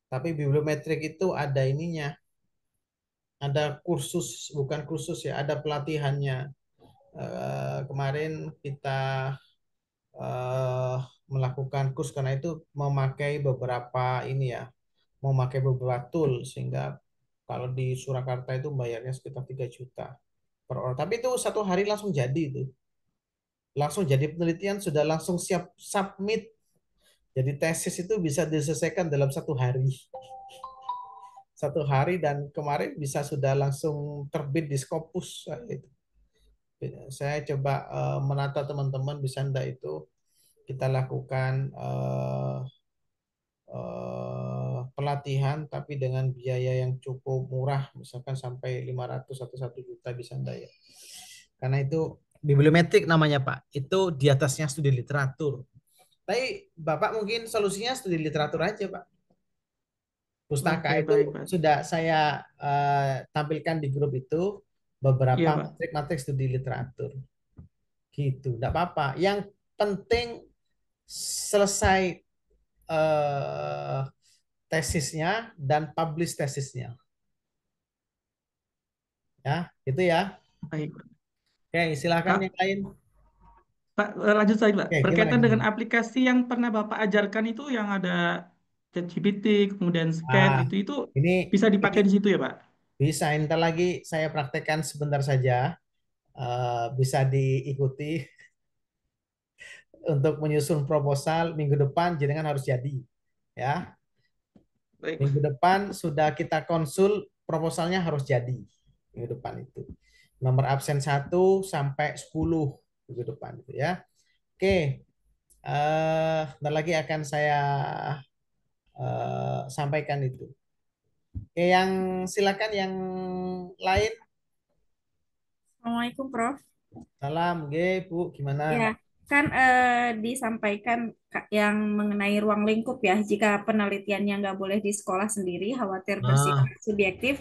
Tapi bibliometrik itu ada ininya. Ada kursus, bukan kursus ya, ada pelatihannya. Kemarin kita eh, melakukan kurs karena itu memakai beberapa ini ya, memakai beberapa tool sehingga kalau di Surakarta itu bayarnya sekitar 3 juta per orang. Tapi itu satu hari langsung jadi itu. Langsung jadi penelitian sudah langsung siap submit. Jadi tesis itu bisa diselesaikan dalam satu hari. Satu hari dan kemarin bisa sudah langsung terbit di Scopus. Saya coba menata teman-teman bisa ndak itu kita lakukan pelatihan tapi dengan biaya yang cukup murah misalkan sampai 500 atau 1 juta bisa ndak ya. Karena itu bibliometrik namanya Pak. Itu di atasnya studi literatur. Tapi Bapak mungkin solusinya studi literatur aja Pak. Pustaka Oke, itu baik Pak. sudah saya tampilkan di grup itu beberapa Iya Pak. matrik-matrik studi literatur. Gitu, tidak apa-apa. Yang penting selesai eh, tesisnya dan publish tesisnya. Ya, itu ya. Baik Pak. Oke, silakan yang Kak, lain. Pak, lanjut saja, Pak. Oke, gimana Berkaitan dengan gimana? aplikasi yang pernah Bapak ajarkan itu yang ada ChatGPT, kemudian Sketch Ah, itu ini bisa ini dipakai di situ ya, Pak? bisa ntar lagi saya praktekkan sebentar saja. Bisa diikuti untuk menyusun proposal minggu depan jenengan harus jadi ya. Baik, Minggu Pak. depan sudah kita konsul proposalnya harus jadi minggu depan itu. Nomor absen 1 sampai 10 minggu depan itu ya. Oke, bentar lagi akan saya sampaikan itu. Oke, yang silakan yang lain. Assalamualaikum, Prof. Salam, G, Bu, gimana? Ya, kan disampaikan yang mengenai ruang lingkup ya, jika penelitiannya nggak boleh di sekolah sendiri, khawatir bersifat Ah, subjektif,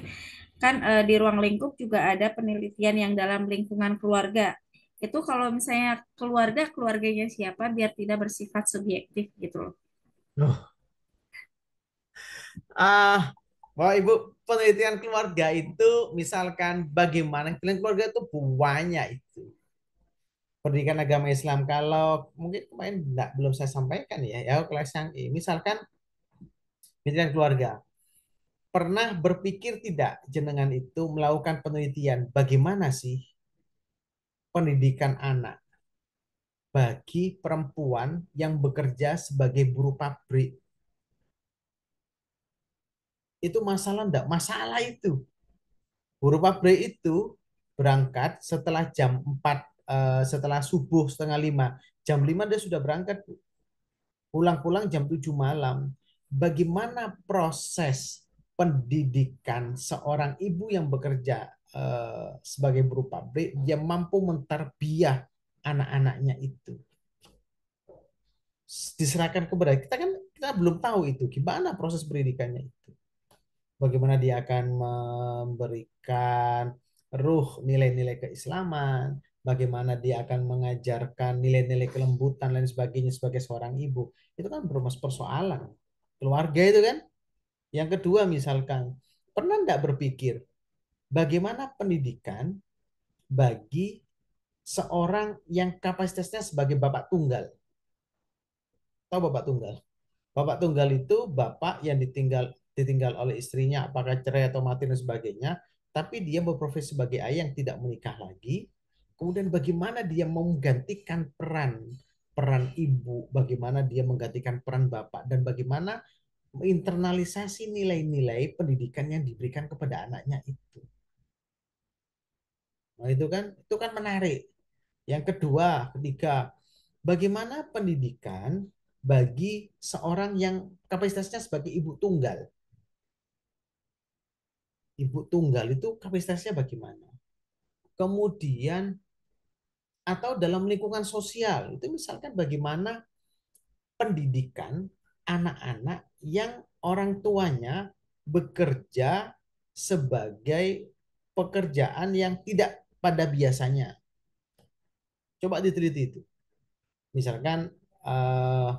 kan di ruang lingkup juga ada penelitian yang dalam lingkungan keluarga. Itu kalau misalnya keluarganya siapa, biar tidak bersifat subjektif gitu loh. loh. Bapak Ibu, penelitian keluarga itu misalkan bagaimana penelitian keluarga itu banyak itu. Pendidikan agama Islam kalau mungkin kemarin belum saya sampaikan ya kelas yang ini misalkan penelitian keluarga. Pernah berpikir tidak jenengan itu melakukan penelitian bagaimana sih pendidikan anak bagi perempuan yang bekerja sebagai buruh pabrik? Itu masalah enggak? Masalah itu. Buruh pabrik itu berangkat setelah jam 4, setelah subuh setengah 5. Jam 5 dia sudah berangkat, pulang-pulang jam 7 malam. Bagaimana proses pendidikan seorang ibu yang bekerja sebagai buruh pabrik, dia mampu menterbiah anak-anaknya itu. Diserahkan kepada kita kan, kita belum tahu itu gimana proses pendidikannya itu. Bagaimana dia akan memberikan ruh nilai-nilai keislaman, bagaimana dia akan mengajarkan nilai-nilai kelembutan dan sebagainya sebagai seorang ibu. Itu kan berumas persoalan keluarga itu kan. Yang kedua misalkan, pernah enggak berpikir bagaimana pendidikan bagi seorang yang kapasitasnya sebagai bapak tunggal? Tahu bapak tunggal? Bapak tunggal itu bapak yang ditinggal oleh istrinya, apakah cerai atau mati dan sebagainya, tapi dia berprofesi sebagai ayah yang tidak menikah lagi. Kemudian bagaimana dia menggantikan peran peran ibu, bagaimana dia menggantikan peran bapak, dan bagaimana internalisasi nilai-nilai pendidikan yang diberikan kepada anaknya itu. Nah, itu kan menarik. Yang kedua, ketiga, bagaimana pendidikan bagi seorang yang kapasitasnya sebagai ibu tunggal? Ibu tunggal itu kapasitasnya bagaimana? Kemudian atau dalam lingkungan sosial, itu misalkan bagaimana pendidikan anak-anak yang orang tuanya bekerja sebagai pekerjaan yang tidak pada biasanya. Coba diteliti itu. Misalkan eh,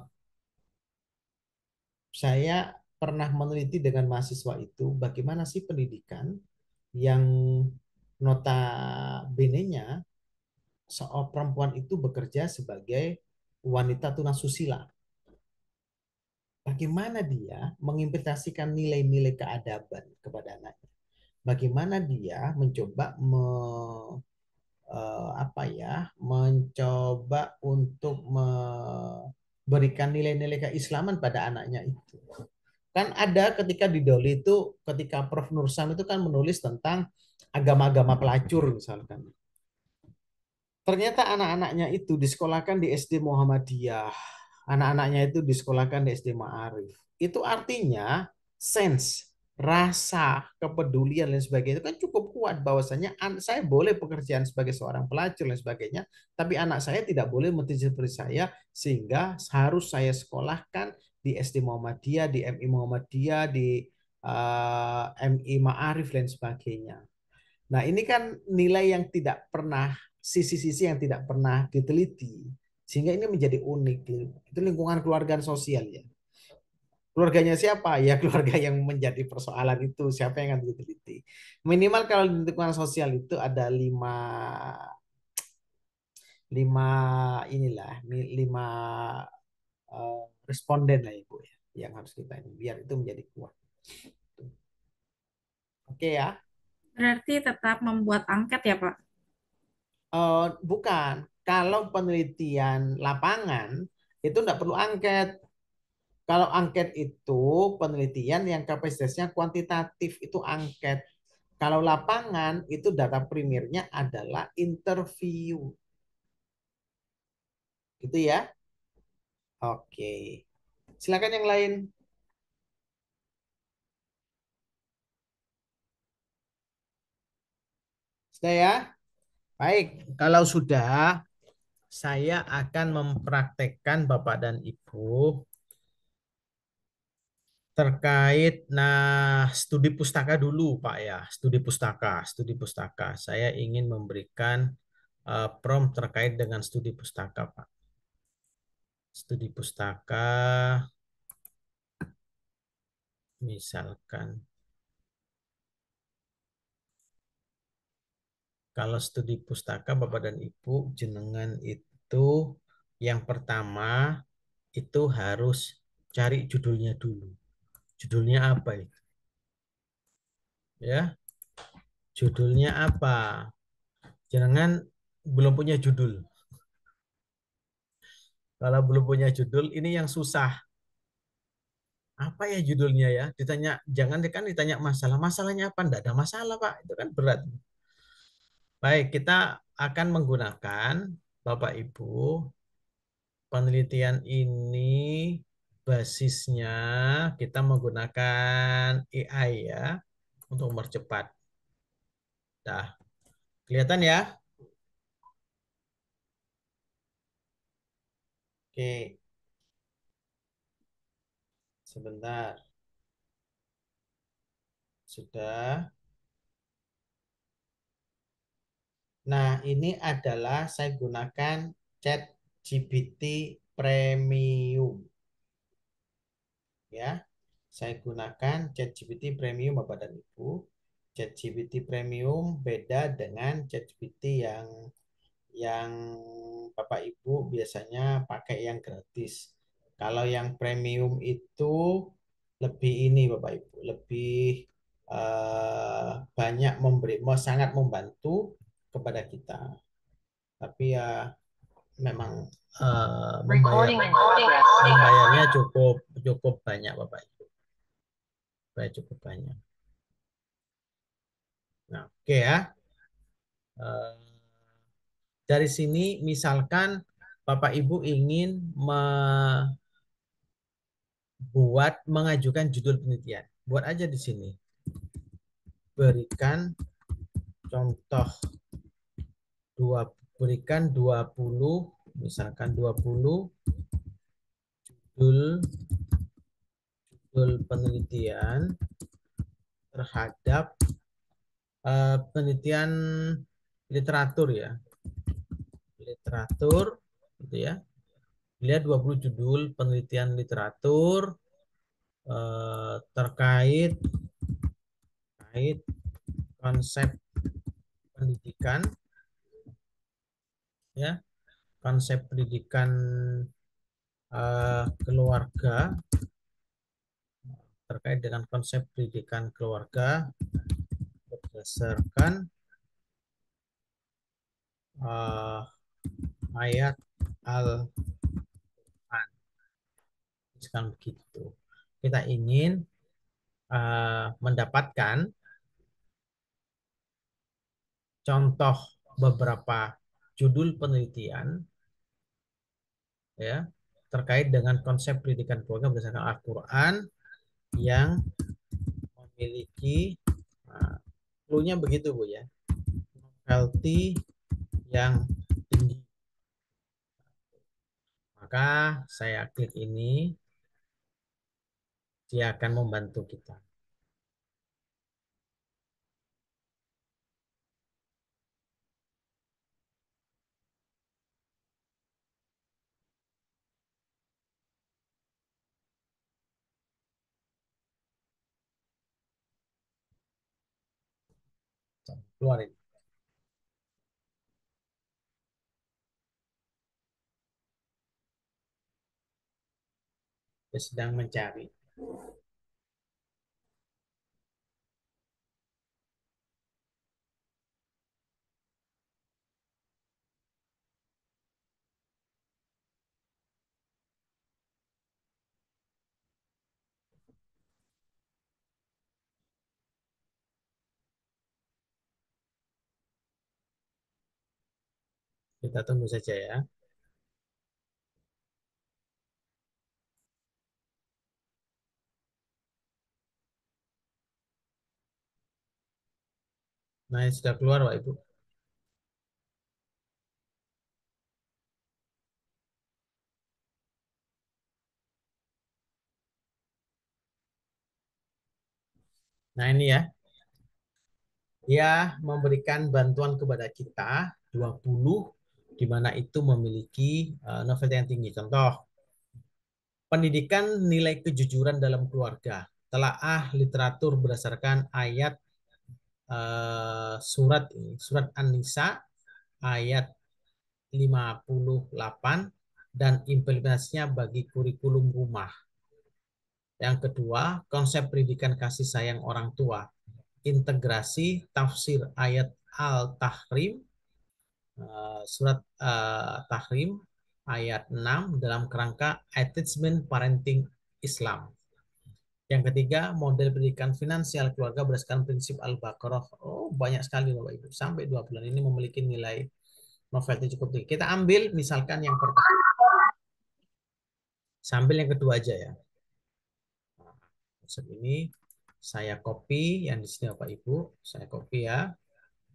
saya pernah meneliti dengan mahasiswa itu bagaimana sih pendidikan yang notabene-nya seorang perempuan itu bekerja sebagai wanita tunasusila. Bagaimana dia mengimplementasikan nilai-nilai keadaban kepada anaknya. Bagaimana dia mencoba apa ya, mencoba untuk memberikan nilai-nilai keislaman pada anaknya itu. Kan ada ketika di Doli itu, ketika Prof. Nursam itu kan menulis tentang agama-agama pelacur misalkan. Ternyata anak-anaknya itu disekolahkan di SD Muhammadiyah. Anak-anaknya itu disekolahkan di SD Ma'arif. Itu artinya sense, rasa, kepedulian dan sebagainya itu kan cukup kuat bahwasanya saya boleh pekerjaan sebagai seorang pelacur dan sebagainya, tapi anak saya tidak boleh menjadi seperti saya sehingga harus saya sekolahkan di SD Muhammadiyah, di MI Muhammadiyah, di MI Ma'arif dan sebagainya. Nah, ini kan nilai yang tidak pernah, sisi-sisi yang tidak pernah diteliti. Sehingga ini menjadi unik. Itu lingkungan keluarga sosial ya. Keluarganya siapa? Ya keluarga yang menjadi persoalan itu. Siapa yang akan diteliti? Minimal kalau di lingkungan sosial itu ada lima inilah, lima responden lah Ibu ya. Yang harus kita ini. Biar itu menjadi kuat. Oke ya. Berarti tetap membuat angket ya, Pak? Bukan. Kalau penelitian lapangan itu tidak perlu angket. Kalau angket itu penelitian yang kapasitasnya kuantitatif itu angket. Kalau lapangan itu data primernya adalah interview. Gitu ya. Oke. Silakan yang lain. Sudah ya? Baik, kalau sudah, saya akan mempraktekkan Bapak dan Ibu terkait studi pustaka dulu Pak ya, studi pustaka. Saya ingin memberikan prompt terkait dengan studi pustaka Pak. Studi pustaka misalkan kalau studi pustaka Bapak dan Ibu jenengan itu yang pertama itu harus cari judulnya dulu. Judulnya apa itu? Ya, judulnya apa? Jangan belum punya judul. Kalau belum punya judul, ini yang susah. Apa ya judulnya ya? Ditanya, jangan kan ditanya masalah. Masalahnya apa? Enggak ada masalah, Pak. Itu kan berat. Baik, kita akan menggunakan Bapak Ibu penelitian ini basisnya kita menggunakan AI ya untuk mempercepat. Nah, kelihatan ya? Oke, sebentar. Sudah. Nah, ini adalah saya gunakan Chat GPT Premium ya. Saya gunakan Chat GPT Premium Bapak dan Ibu. Chat GPT Premium beda dengan Chat GPT yang Bapak Ibu biasanya pakai yang gratis. Kalau yang premium itu lebih ini Bapak Ibu, lebih banyak memberi, sangat membantu kepada kita. Tapi ya memang membayarnya cukup cukup banyak Bapak Ibu. Cukup banyak. Nah, oke ya. Eh, dari sini misalkan Bapak Ibu ingin mengajukan judul penelitian. Buat aja di sini. Berikan contoh berikan 20 misalkan 20 judul penelitian terhadap penelitian literatur ya. Literatur gitu ya. Lihat 20 judul penelitian literatur terkait konsep pendidikan ya, konsep pendidikan keluarga, terkait dengan konsep pendidikan keluarga berdasarkan ayat Al-Quran. Sekarang begitu. Kita ingin mendapatkan contoh beberapa judul penelitian ya terkait dengan konsep pendidikan keluarga berdasarkan Al-Quran yang memiliki clue-nya begitu Bu ya, healthy yang tinggi. Maka saya klik ini, dia akan membantu kita. Keluarin. Dia sedang mencari. Kita tunggu saja ya. Nah, sudah keluar Pak Ibu. Nah ini ya, dia memberikan bantuan kepada kita 20 di mana itu memiliki novelty yang tinggi. Contoh, pendidikan nilai kejujuran dalam keluarga. Telaah literatur berdasarkan ayat surat An-Nisa ayat 58 dan implementasinya bagi kurikulum rumah. Yang kedua, konsep pendidikan kasih sayang orang tua. Integrasi tafsir ayat Al-Tahrim, surat Tahrim ayat 6 dalam kerangka attachment parenting Islam. Yang ketiga, model pendidikan finansial keluarga berdasarkan prinsip Al-Baqarah. Oh, banyak sekali Bapak Ibu. Sampai 2 bulan ini memiliki nilai novelty cukup tinggi. Kita ambil misalkan yang pertama. Sambil yang kedua aja ya. Nah, ini saya copy yang di sini Bapak Ibu. Saya copy ya.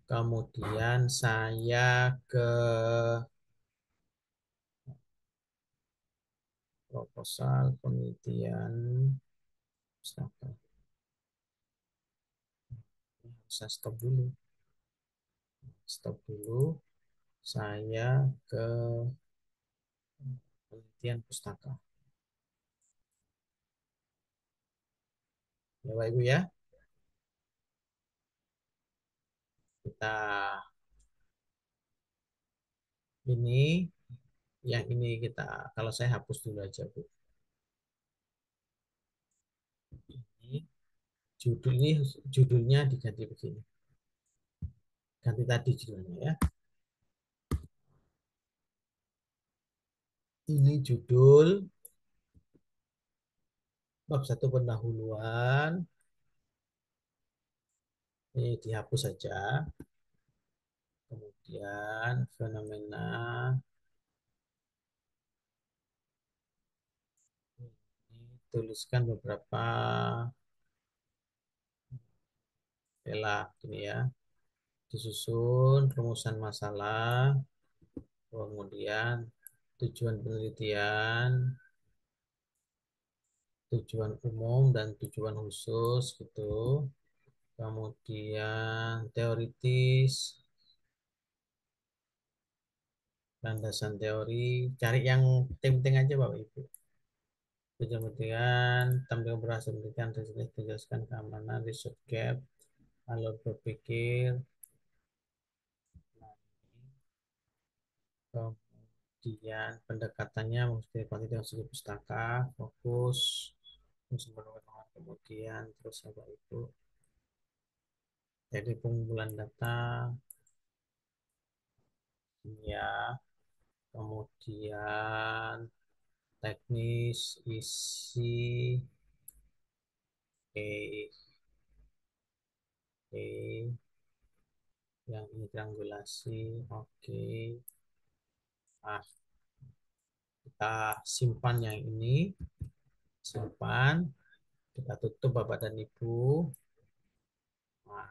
Kemudian saya ke proposal penelitian. Saya stop dulu. Stop dulu. Saya ke penelitian pustaka. Ya Bapak Ibu ya. Kita ini yang ini kita kalau saya hapus dulu aja Bu. Ini judulnya diganti begini. Ganti tadi judulnya ya. Ini judul bab 1 pendahuluan. Ini dihapus saja. Kemudian fenomena ini tuliskan beberapa telah ini ya. Disusun rumusan masalah, kemudian tujuan penelitian, tujuan umum dan tujuan khusus gitu. Kemudian teoritis, landasan teori, cari yang penting aja Bapak Ibu. Tujuan penelitian, tampil berhasil penelitian, dijelaskan keamanan, research gap, alur berpikir, kemudian pendekatannya mesti kuantitas segi pustaka, fokus, kemudian terus apa itu, jadi pengumpulan data, ya, kemudian teknis, isi, yang ini triangulasi, oke. Nah, kita simpan yang ini, simpan, kita tutup Bapak dan Ibu. Nah,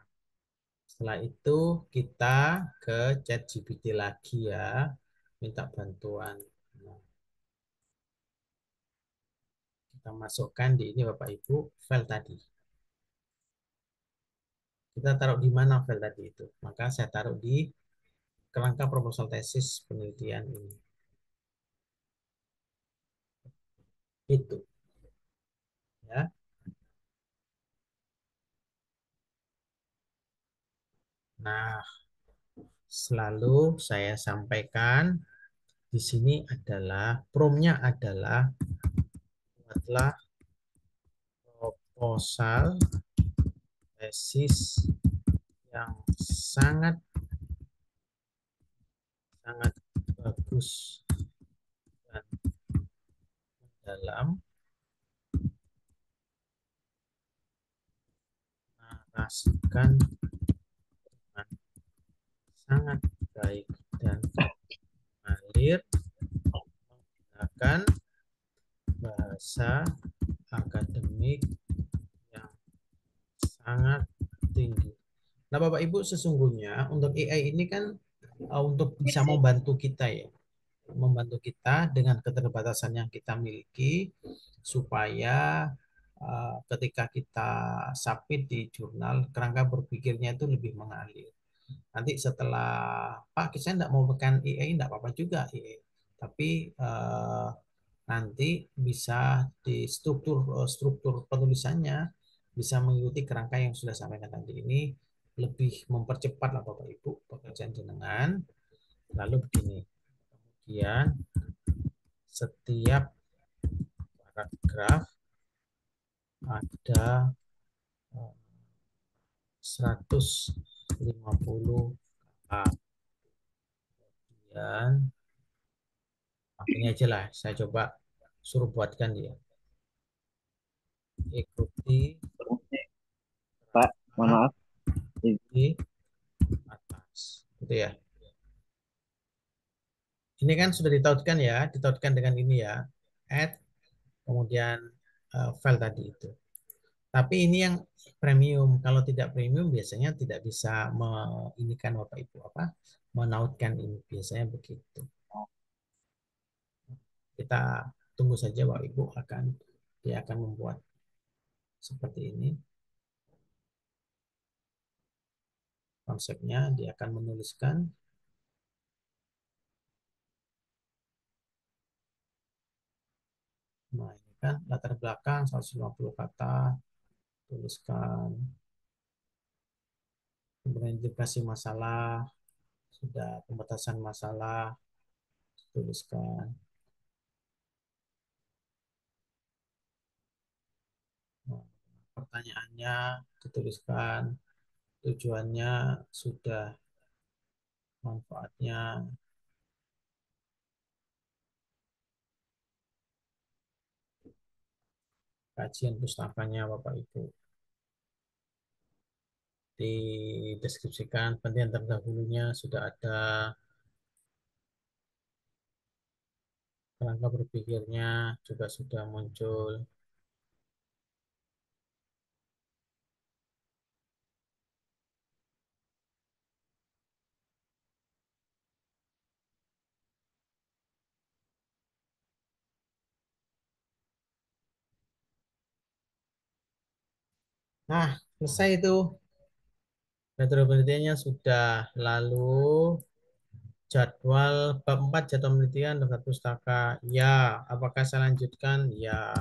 setelah itu kita ke ChatGPT lagi ya, minta bantuan. Nah, kita masukkan di ini Bapak Ibu file tadi. Kita taruh di mana file tadi itu? Maka saya taruh di kerangka proposal tesis penelitian ini. Itu. Ya. Nah, selalu saya sampaikan di sini adalah promnya adalah buatlah proposal tesis yang sangat bagus dan dalam narasikan dengan sangat baik dan mengalir menggunakan bahasa akademik yang sangat tinggi. Nah, Bapak Ibu, sesungguhnya untuk AI ini kan untuk bisa membantu kita ya, membantu kita dengan keterbatasan yang kita miliki supaya ketika kita submit di jurnal, kerangka berpikirnya itu lebih mengalir. Nanti setelah, Pak, saya tidak mau pekan IE, tidak apa-apa juga IE. Tapi nanti bisa di struktur penulisannya bisa mengikuti kerangka yang sudah sampaikan tadi ini, lebih mempercepat lah Bapak Ibu pekerjaan jenengan. Lalu begini, kemudian setiap paragraf ada 150 kata. Kemudian ini aja lah, saya coba suruh buatkan dia. Ikuti Pak, mohon maaf. di atas. Gitu ya. Ini kan sudah ditautkan ya, ditautkan dengan ini ya. Add, kemudian file tadi itu. Tapi ini yang premium. Kalau tidak premium biasanya tidak bisa menginikan Bapak Ibu apa? Menautkan ini biasanya begitu. Kita tunggu saja Bapak Ibu dia akan membuat seperti ini. Konsepnya dia akan menuliskan. Nah, ini kan latar belakang 150 kata, tuliskan. Kemudian identifikasi masalah, sudah pembatasan masalah, tuliskan. Nah, pertanyaannya dituliskan, tujuannya sudah, manfaatnya, kajian pustakanya Bapak Ibu. Dideskripsikan penelitian terdahulunya sudah ada, kerangka berpikirnya juga sudah muncul. Nah, selesai itu. Metode penelitiannya sudah. Lalu jadwal bab 4 jadwal penelitian daftar pustaka. Ya, apakah saya lanjutkan? Ya.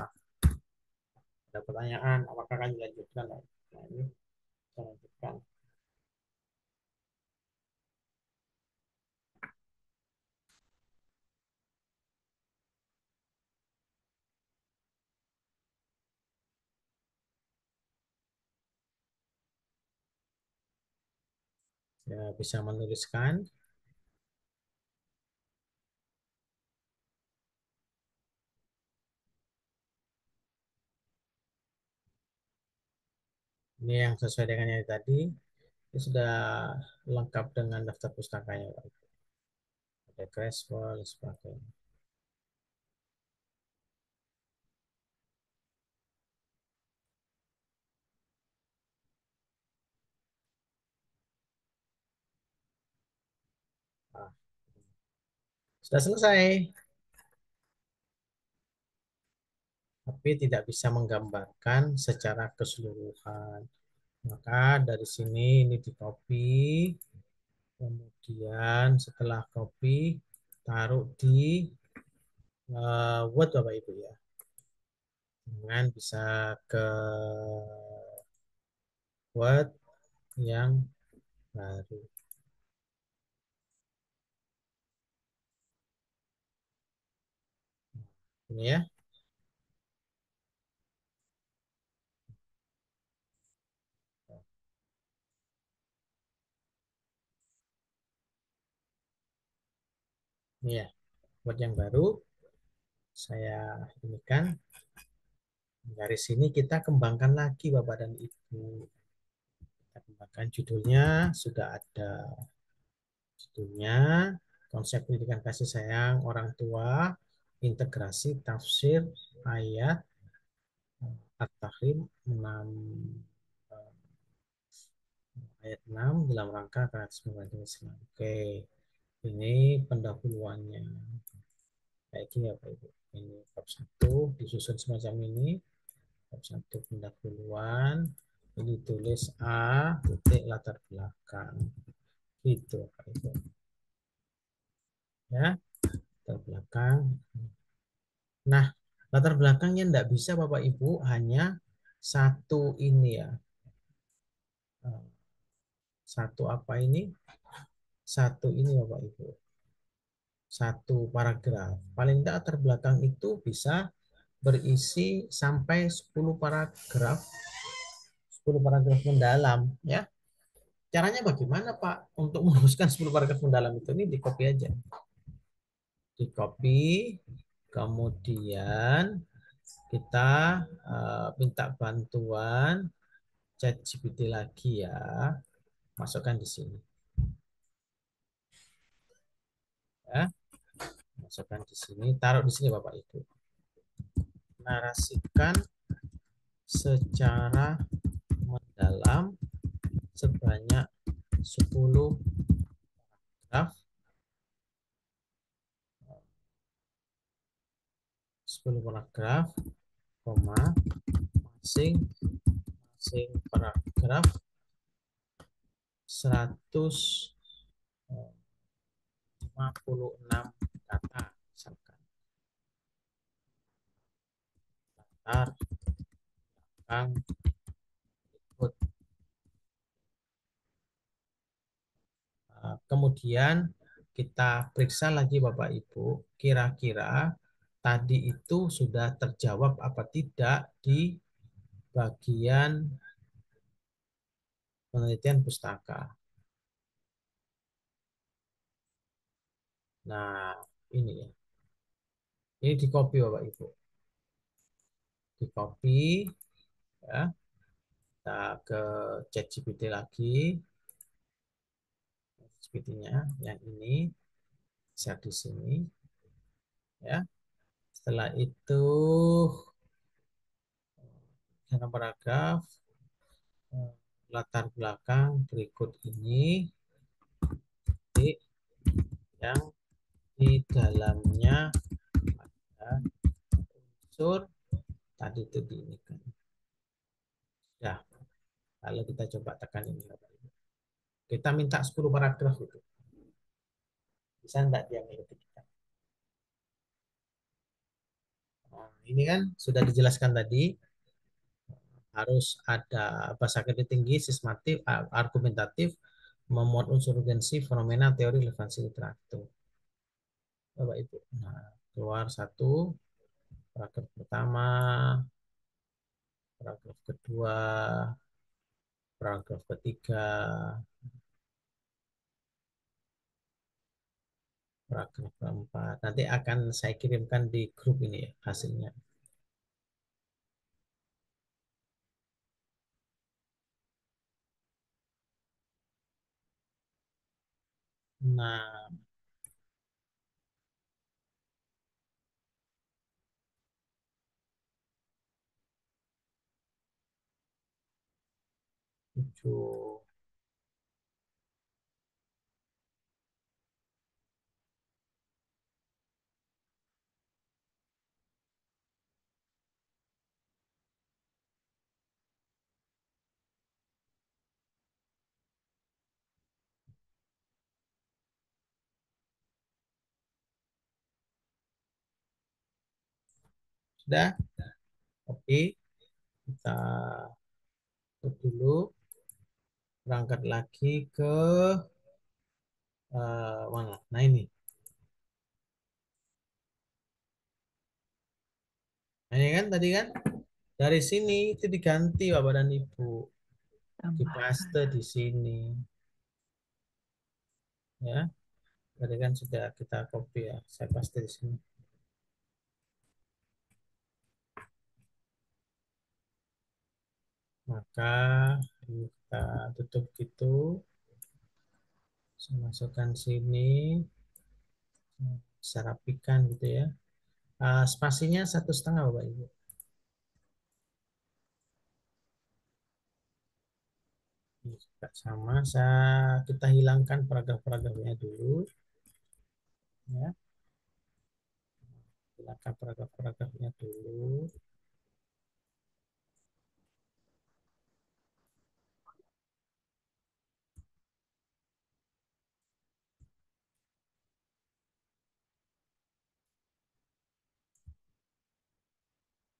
Ada pertanyaan, apakah akan dilanjutkan? Nah, ini saya lanjutkan. Ya, bisa menuliskan. Ini yang sesuai dengan yang tadi. Ini sudah lengkap dengan daftar pustakanya, Pak. Ada Creswell, dan sebagainya. Nah, sudah selesai. Tapi tidak bisa menggambarkan secara keseluruhan. Maka dari sini ini di copy, kemudian setelah copy taruh di Word Bapak Ibu ya. Dengan bisa ke Word yang baru. Ini ya. Ini ya. Word yang baru. Saya ini kan. Dari sini kita kembangkan lagi Bapak dan Ibu. Kita kembangkan judulnya. Sudah ada judulnya. Konsep pendidikan kasih sayang orang tua. Integrasi tafsir ayat At-Tahrim 6 ayat 6 dalam rangka karakteristik Islam. Oke, ini pendahuluannya. Kayak gini ya Pak Ibu. Ini bab 1 disusun semacam ini. bab 1 pendahuluan, ini tulis A titik latar belakang. Gitu, Pak Ibu. Ya, latar belakang. Nah, latar belakangnya enggak bisa Bapak Ibu hanya satu ini ya. Satu apa ini? Satu ini Bapak Ibu. Satu paragraf. Paling tidak latar belakang itu bisa berisi sampai 10 paragraf. 10 paragraf mendalam ya. Caranya bagaimana Pak untuk merumuskan 10 paragraf mendalam itu? Ini di copy aja. Di copy, kemudian kita minta bantuan ChatGPT lagi ya. Masukkan di sini. Ya. Masukkan di sini, taruh di sini Bapak Ibu. Narasikan secara mendalam sebanyak 10 paragraf 10 paragraf, koma, masing-masing paragraf 156 kata, misalkan. Latar belakang berikut. Kemudian kita periksa lagi Bapak Ibu, kira-kira tadi itu sudah terjawab apa tidak di bagian penelitian pustaka. Nah, ini ya. Ini di copy Bapak Ibu. Di copy ya. Kita ke ChatGPT lagi. ChatGPT-nya yang ini share di sini ya. Setelah itu dalam paragraf latar belakang berikut ini yang di dalamnya ada unsur tadi itu diinikan. Ya, lalu kita coba tekan ini. Kita minta 10 paragraf itu. Bisa enggak dia mengikuti kita? Nah, ini kan sudah dijelaskan tadi. Harus ada bahasa kredit tinggi, sistematif, argumentatif, memuat unsur urgensi, fenomena, teori, relevansi literatur. Bapak Ibu. Nah, keluar satu, paragraf pertama, paragraf kedua, paragraf ketiga, paragraf keempat. Nanti akan saya kirimkan di grup ini ya, hasilnya. Nah, tujuh. Sudah? Oke. Kita tutup dulu. Berangkat lagi ke mana? Nah ini. Nah, ini kan tadi kan dari sini itu diganti Bapak dan Ibu. Dipaste di sini. Ya. Tadi kan sudah kita copy ya. Saya paste di sini. Maka ini kita tutup gitu. Saya masukkan sini. Saya rapikan gitu ya. Spasinya 1,5 Bapak Ibu. Ini juga sama. Kita hilangkan paragraf-paragrafnya dulu. Ya. Hilangkan paragraf-paragrafnya dulu.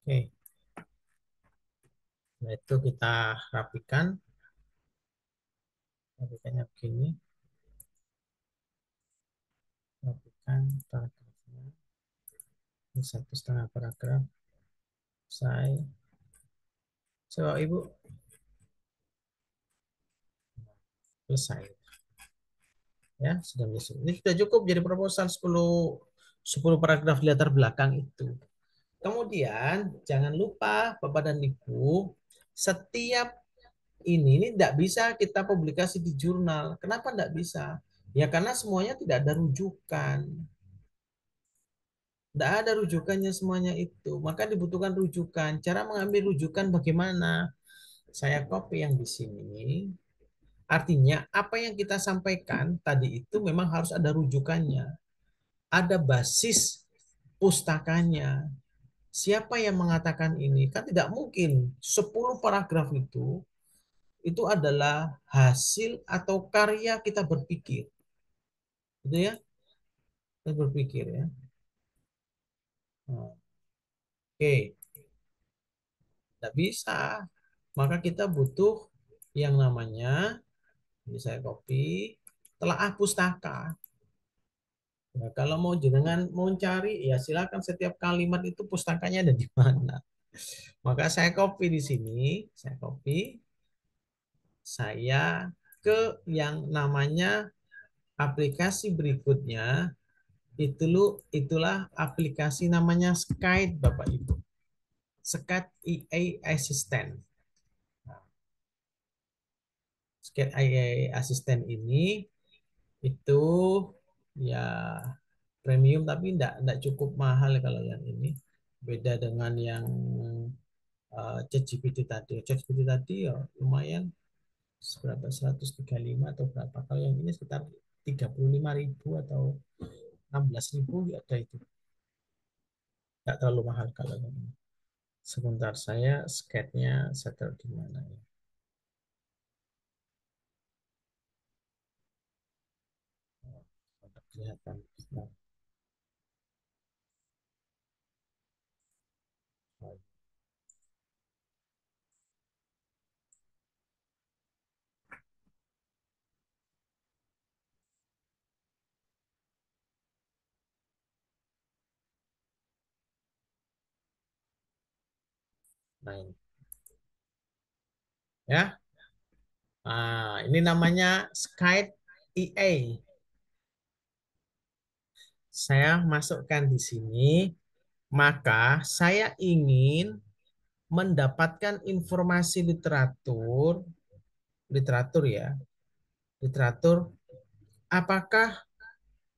Oke. Nah, itu kita rapikan. Rapikannya begini. Rapikan paragrafnya. Ini 1,5 paragraf. Saya. Coba Ibu. Selesai. Ya, sudah bisa. Ini sudah cukup jadi proposal 10 paragraf di latar belakang itu. Kemudian jangan lupa Bapak dan Ibu, setiap ini tidak bisa kita publikasi di jurnal. Kenapa tidak bisa? Ya karena semuanya tidak ada rujukan. Tidak ada rujukannya semuanya itu. Maka dibutuhkan rujukan. Cara mengambil rujukan bagaimana? Saya copy yang di sini. Artinya apa yang kita sampaikan tadi itu memang harus ada rujukannya. Ada basis pustakanya. Siapa yang mengatakan ini? Kan tidak mungkin 10 paragraf itu adalah hasil atau karya kita berpikir. Gitu ya? Kita berpikir ya. Nah, oke, tidak bisa. Maka kita butuh yang namanya, ini saya copy, telaah pustaka. Nah, kalau mau jenengan mau cari, ya silakan setiap kalimat itu pustakanya ada di mana. Maka saya copy di sini, saya copy, saya ke yang namanya aplikasi berikutnya. Itulah aplikasi namanya Skype, Bapak Ibu. Skype AI Assistant. Skype AI Assistant ini itu ya premium tapi enggak cukup mahal kalau yang ini. Beda dengan yang ChatGPT tadi. ChatGPT tadi ya lumayan seberapa 135 atau berapa. Kalau yang ini sekitar 35.000 atau 16.000 ada itu. Enggak terlalu mahal kalau ini. Sebentar saya sketnya settle di mana ya. Kelihatan. Nah, ini. Ya. Nah, ini namanya Skype EA. Saya masukkan di sini, maka saya ingin mendapatkan informasi literatur ya. Literatur apakah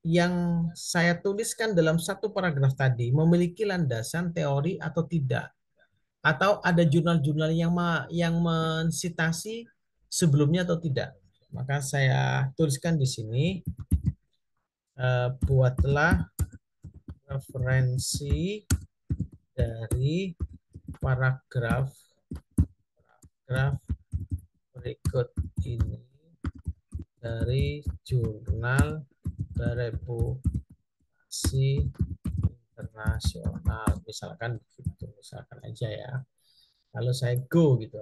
yang saya tuliskan dalam satu paragraf tadi memiliki landasan teori atau tidak? Atau ada jurnal-jurnal yang mensitasi sebelumnya atau tidak? Maka saya tuliskan di sini, buatlah referensi dari paragraf berikut ini dari jurnal bereputasi internasional, misalkan begitu, misalkan aja ya. Kalau saya go gitu.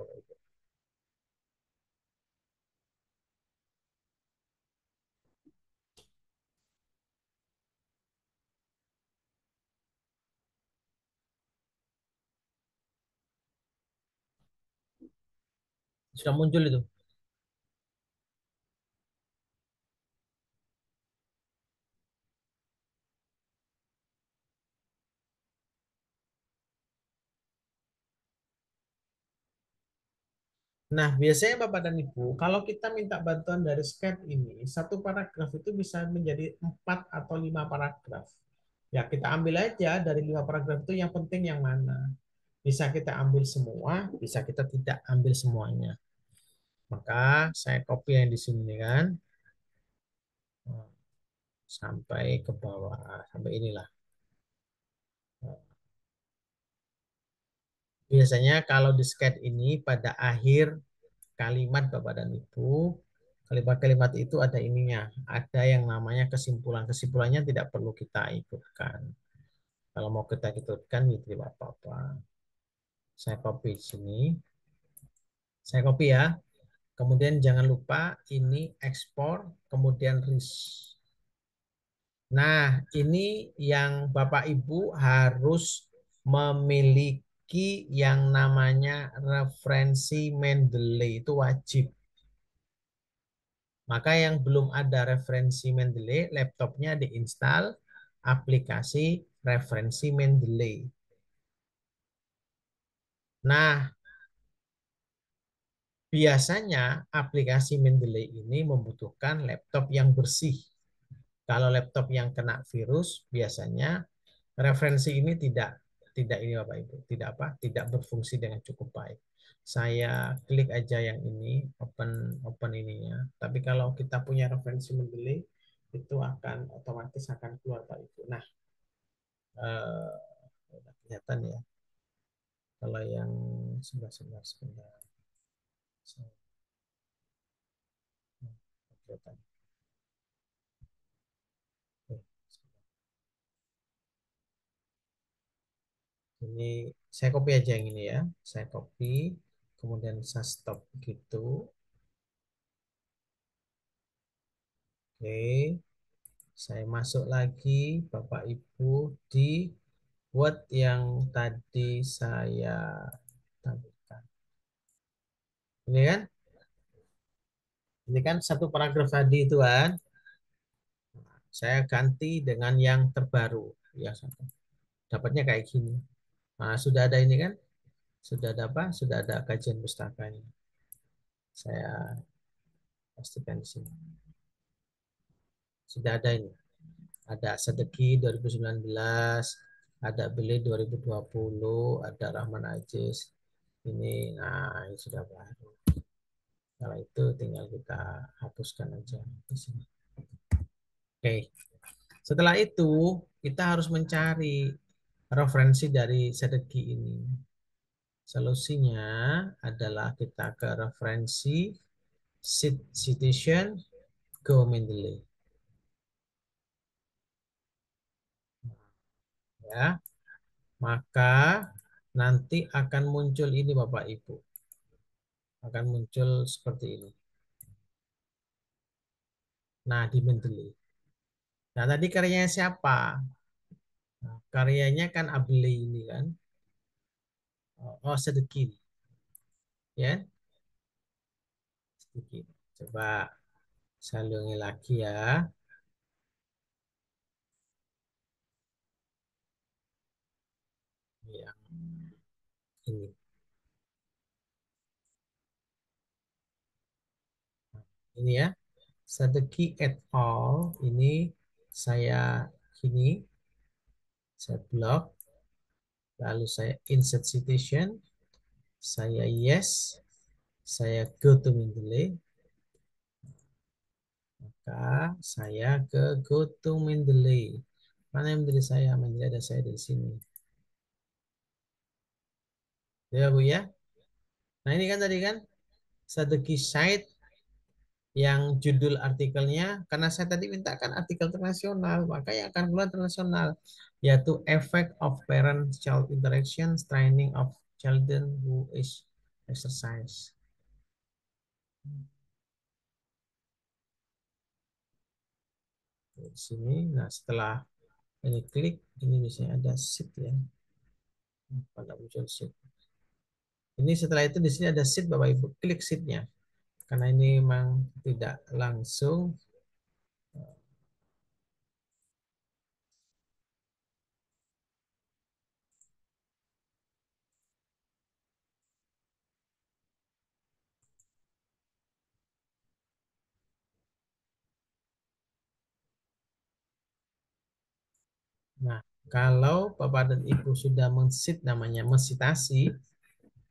Sudah muncul itu. Nah, biasanya Bapak dan Ibu, kalau kita minta bantuan dari Skype ini, satu paragraf itu bisa menjadi 4 atau 5 paragraf. Ya, kita ambil aja dari 5 paragraf itu yang penting yang mana. Bisa kita ambil semua, bisa kita tidak ambil semuanya. Maka saya copy yang di sini kan. Sampai ke bawah, sampai inilah. Biasanya kalau di sketch ini pada akhir kalimat Bapak dan Ibu, kalimat-kalimat itu ada ininya, ada yang namanya kesimpulan. Kesimpulannya tidak perlu kita ikutkan. Kalau mau kita ikutkan, itu tidak apa-apa. Saya copy di sini. Saya copy ya. Kemudian jangan lupa ini ekspor, kemudian RIS. Nah, ini yang Bapak Ibu harus memiliki yang namanya referensi Mendeley, itu wajib. Maka yang belum ada referensi Mendeley, laptopnya diinstal aplikasi referensi Mendeley. Nah, biasanya aplikasi Mendeley ini membutuhkan laptop yang bersih. Kalau laptop yang kena virus, biasanya referensi ini tidak ini Bapak Ibu, tidak berfungsi dengan cukup baik. Saya klik aja yang ini, open ininya. Tapi kalau kita punya referensi Mendeley, itu akan otomatis akan keluar Pak Ibu. Nah, kelihatan ya. Kalau yang sebentar. Kelihatan. Ini saya copy aja yang ini ya. Saya copy, kemudian saya stop gitu. Oke, saya masuk lagi Bapak Ibu di Word yang tadi saya tampilkan. Ini kan satu paragraf tadi itu kan. Saya ganti dengan yang terbaru. Ya, dapatnya kayak gini. Nah, sudah ada ini kan? Sudah ada apa? Sudah ada kajian pustakanya. Saya pastikan di sini. Sudah ada ini. Ada Sedeki 2019, ada Beli 2020, ada Rahman Ajis. Ini, nah ini sudah baru. Kalau itu tinggal kita hapuskan aja di sini. Oke. Setelah itu kita harus mencari referensi dari Sedeki ini. Solusinya adalah kita ke referensi citation go Mendeley. Ya, maka nanti akan muncul ini Bapak Ibu. Akan muncul seperti ini. Nah, di Mendeley. Nah, tadi karyanya siapa? Nah, karyanya kan Abeli ini kan. Oh, Sedeki. Ya, Sedeki. Coba saya ulangi lagi ya. Yang ini. Ini ya. Sedeki et al. Ini saya blok. Lalu saya insert citation. Saya yes. Saya go to Mendeley. Maka saya ke go to Mendeley. Mana yang Mendeley saya? Mendeley ada saya di sini. Ya Bu ya. Nah ini kan tadi kan strategi site yang judul artikelnya, karena saya tadi mintakan artikel internasional, maka yang akan keluar internasional, yaitu Effect of Parent-Child Interaction, Training of Children who is Exercise. Di sini, nah setelah ini klik, ini biasanya ada sheet ya. Pada muncul sheet. Ini setelah itu di sini ada sheet Bapak Ibu, klik sheetnya. Karena ini memang tidak langsung. Nah, kalau Bapak dan Ibu sudah mensit namanya mensitasi,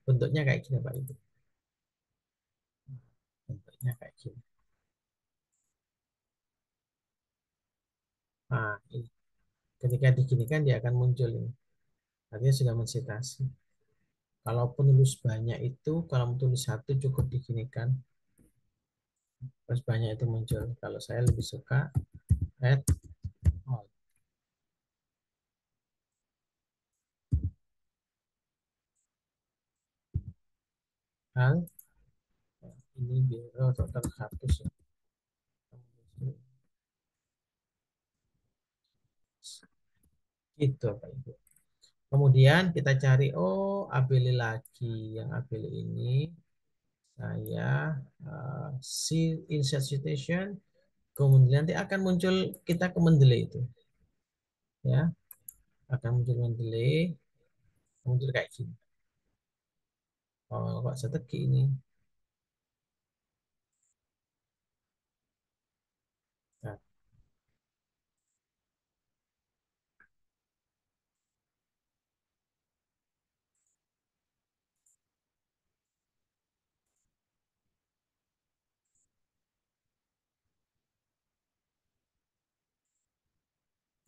bentuknya kayak gini Pak Ibu. Bentuknya kayak gini. Nah, ini. Ketika diginikan dia akan muncul ini. Artinya sudah mensitasi. Kalau penulis banyak itu, kalau tulis satu cukup diginikan. Terus banyak itu muncul. Kalau saya lebih suka add all. hal ini biar terhapus ya. Gitu Pak Ibu. Kemudian kita cari, oh Abeli lagi, yang Abeli ini saya see insert citation, kemudian nanti akan muncul kita ke Mendeley itu, ya akan muncul Mendeley, muncul kayak gini. Oh kok seteki ini.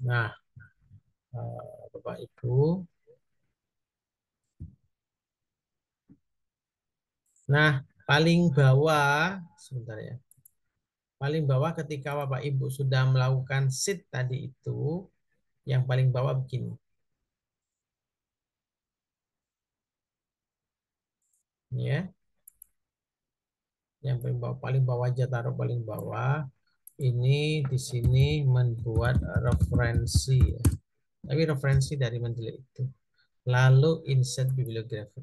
Nah, nah Bapak Ibu, nah paling bawah sebentar ya. Paling bawah ketika Bapak Ibu sudah melakukan sheet tadi itu, yang paling bawah begini. Ya. Yang paling bawah aja, taruh paling bawah. Ini di sini membuat referensi ya. Tapi referensi dari Mendeley itu. Lalu insert bibliografi.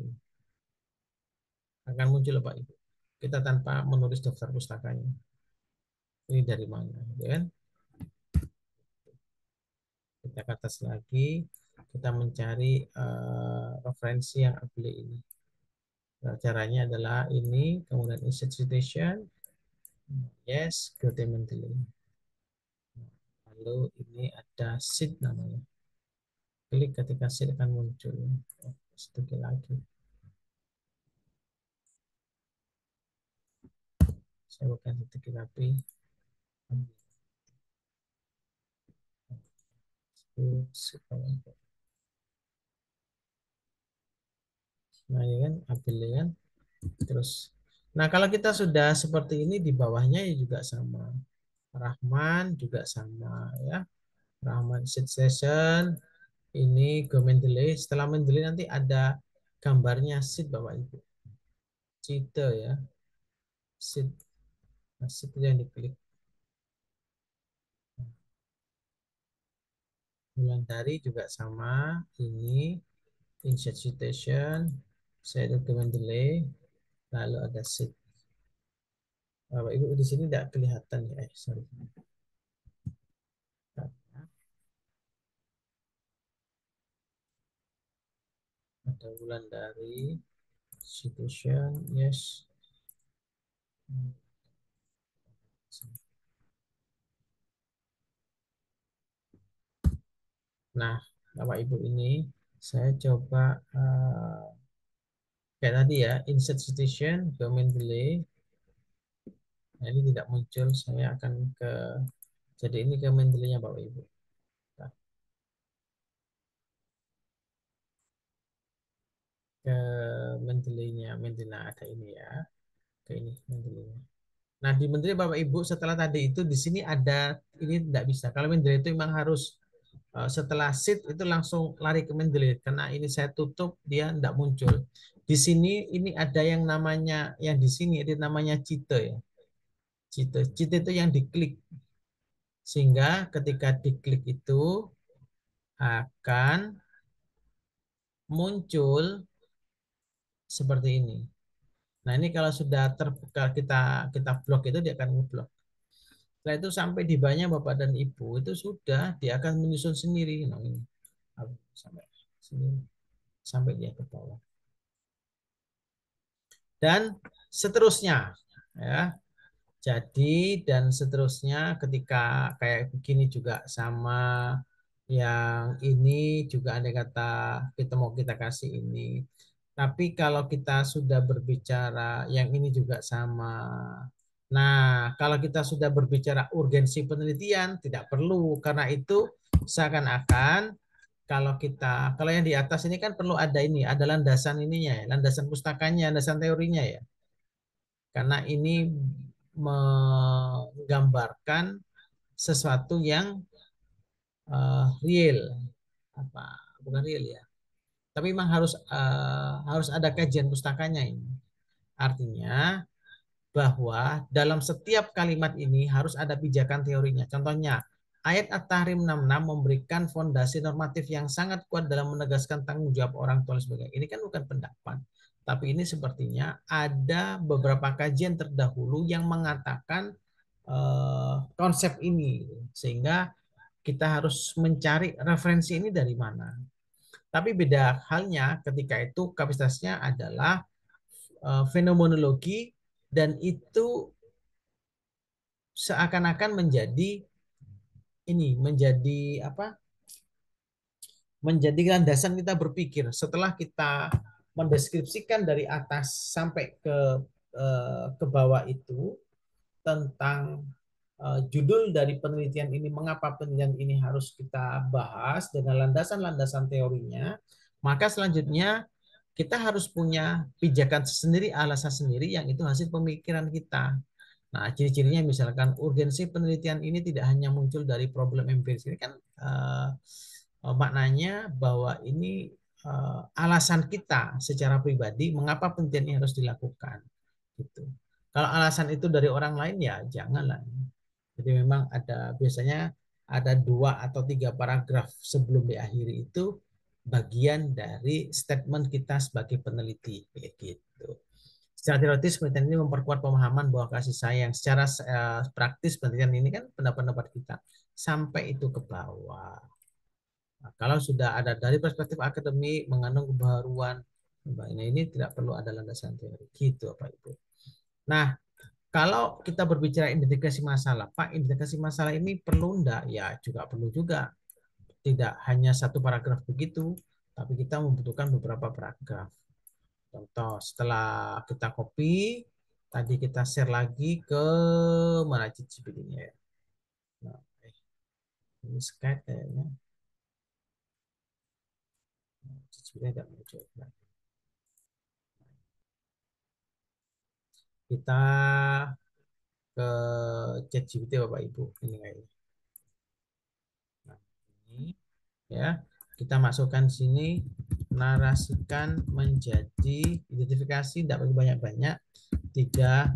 Akan muncul Pak Ibu. Kita tanpa menulis daftar pustakanya. Ini dari mana, ya kan? Kita ke atas lagi, kita mencari referensi yang Abeli ini. Nah, caranya adalah ini, kemudian insert citation, yes, go to Mendeley. Lalu ini ada sheet namanya. Klik ketika sheet akan muncul. Sedikit lagi. Saya bukan sedikit tapi nah ini kan ambil kan terus. Nah kalau kita sudah seperti ini di bawahnya ya juga sama. Rahman juga sama ya. Rahman sheet session ini go Mendeley. Setelah Mendeley nanti ada gambarnya sheet Bapak Ibu. Cite ya. Sheet. Nah, sheet yang diklik. Bulan dari juga sama. Ini insert citation. Saya dokumen delay. Lalu ada sheet. Bapak Ibu di sini tidak kelihatan ya. Sorry. Ada bulan dari citation. Yes. Nah, Bapak Ibu ini saya coba kayak tadi ya, insert citation, domain delay. Nah, ini tidak muncul, saya akan ke jadi ini ke Mendeley-nya Bapak Ibu. Nah, ke Mendeley-nya, Mendeley ada ini ya. Ke ini Mendeley-nya. Nah, di Mendeley Bapak Ibu setelah tadi itu di sini ada ini tidak bisa. Kalau Mendeley itu memang harus setelah sheet itu langsung lari ke Mendeley karena ini saya tutup dia tidak muncul. Di sini ini ada yang namanya yang di sini itu namanya cheat ya. Cheat itu yang diklik. Sehingga ketika diklik itu akan muncul seperti ini. Nah, ini kalau sudah terbuka kita blok itu dia akan ngeblok. Setelah itu sampai di banyak Bapak dan Ibu itu sudah dia akan menyusun sendiri. Nah, ini sampai sini sampai dia ke bawah. Dan seterusnya ya. Jadi dan seterusnya ketika kayak begini juga sama yang ini juga ada kata kita mau kita kasih ini. Tapi kalau kita sudah berbicara yang ini juga sama. Nah, kalau kita sudah berbicara urgensi penelitian tidak perlu karena itu seakan-akan kalau yang di atas ini kan perlu ada ini, ada landasan ininya ya, landasan pustakanya, landasan teorinya ya. Karena ini menggambarkan sesuatu yang real apa bukan real ya tapi memang harus ada kajian pustakanya ini Artinya bahwa dalam setiap kalimat ini harus ada pijakan teorinya. Contohnya, ayat At-Tahrim 66 memberikan fondasi normatif yang sangat kuat dalam menegaskan tanggung jawab orang tua dan sebagainya. Ini kan bukan pendapat, tapi ini sepertinya ada beberapa kajian terdahulu yang mengatakan konsep ini, sehingga kita harus mencari referensi ini dari mana. Tapi beda halnya ketika itu kapasitasnya adalah fenomenologi, dan itu seakan-akan menjadi ini, menjadi apa? Menjadi landasan kita berpikir setelah kita mendeskripsikan dari atas sampai ke bawah itu tentang judul dari penelitian ini, mengapa penelitian ini harus kita bahas dengan landasan-landasan teorinya, maka selanjutnya kita harus punya pijakan sendiri, alasan sendiri yang itu hasil pemikiran kita. Nah, ciri-cirinya misalkan urgensi penelitian ini tidak hanya muncul dari problem empiris. Ini kan maknanya bahwa ini alasan kita secara pribadi mengapa penelitian ini harus dilakukan. Gitu. Kalau alasan itu dari orang lain ya janganlah. Jadi memang ada biasanya ada 2 atau 3 paragraf sebelum diakhiri itu bagian dari statement kita sebagai peneliti, kayak gitu. Secara teoritis penelitian ini memperkuat pemahaman bahwa kasih sayang. Secara praktis penelitian ini kan pendapat-pendapat kita sampai itu ke bawah. Nah, kalau sudah ada dari perspektif akademik mengandung kebaruan, nah, ini tidak perlu ada landasan teori, gitu Pak Ibu. Nah, kalau kita berbicara identifikasi masalah, Pak, identifikasi masalah ini perlu enggak? Ya juga perlu juga. Tidak hanya 1 paragraf begitu, tapi kita membutuhkan beberapa paragraf. Contoh, setelah kita copy, tadi kita share lagi ke mana ChatGPT-nya ya. Nah, ini Skype kayaknya. ChatGPT tidak muncul. Kita ke ChatGPT Bapak Ibu. Ini kayaknya. Nah, ini ya. Kita masukkan sini, narasikan menjadi identifikasi, tidak banyak-banyak, 3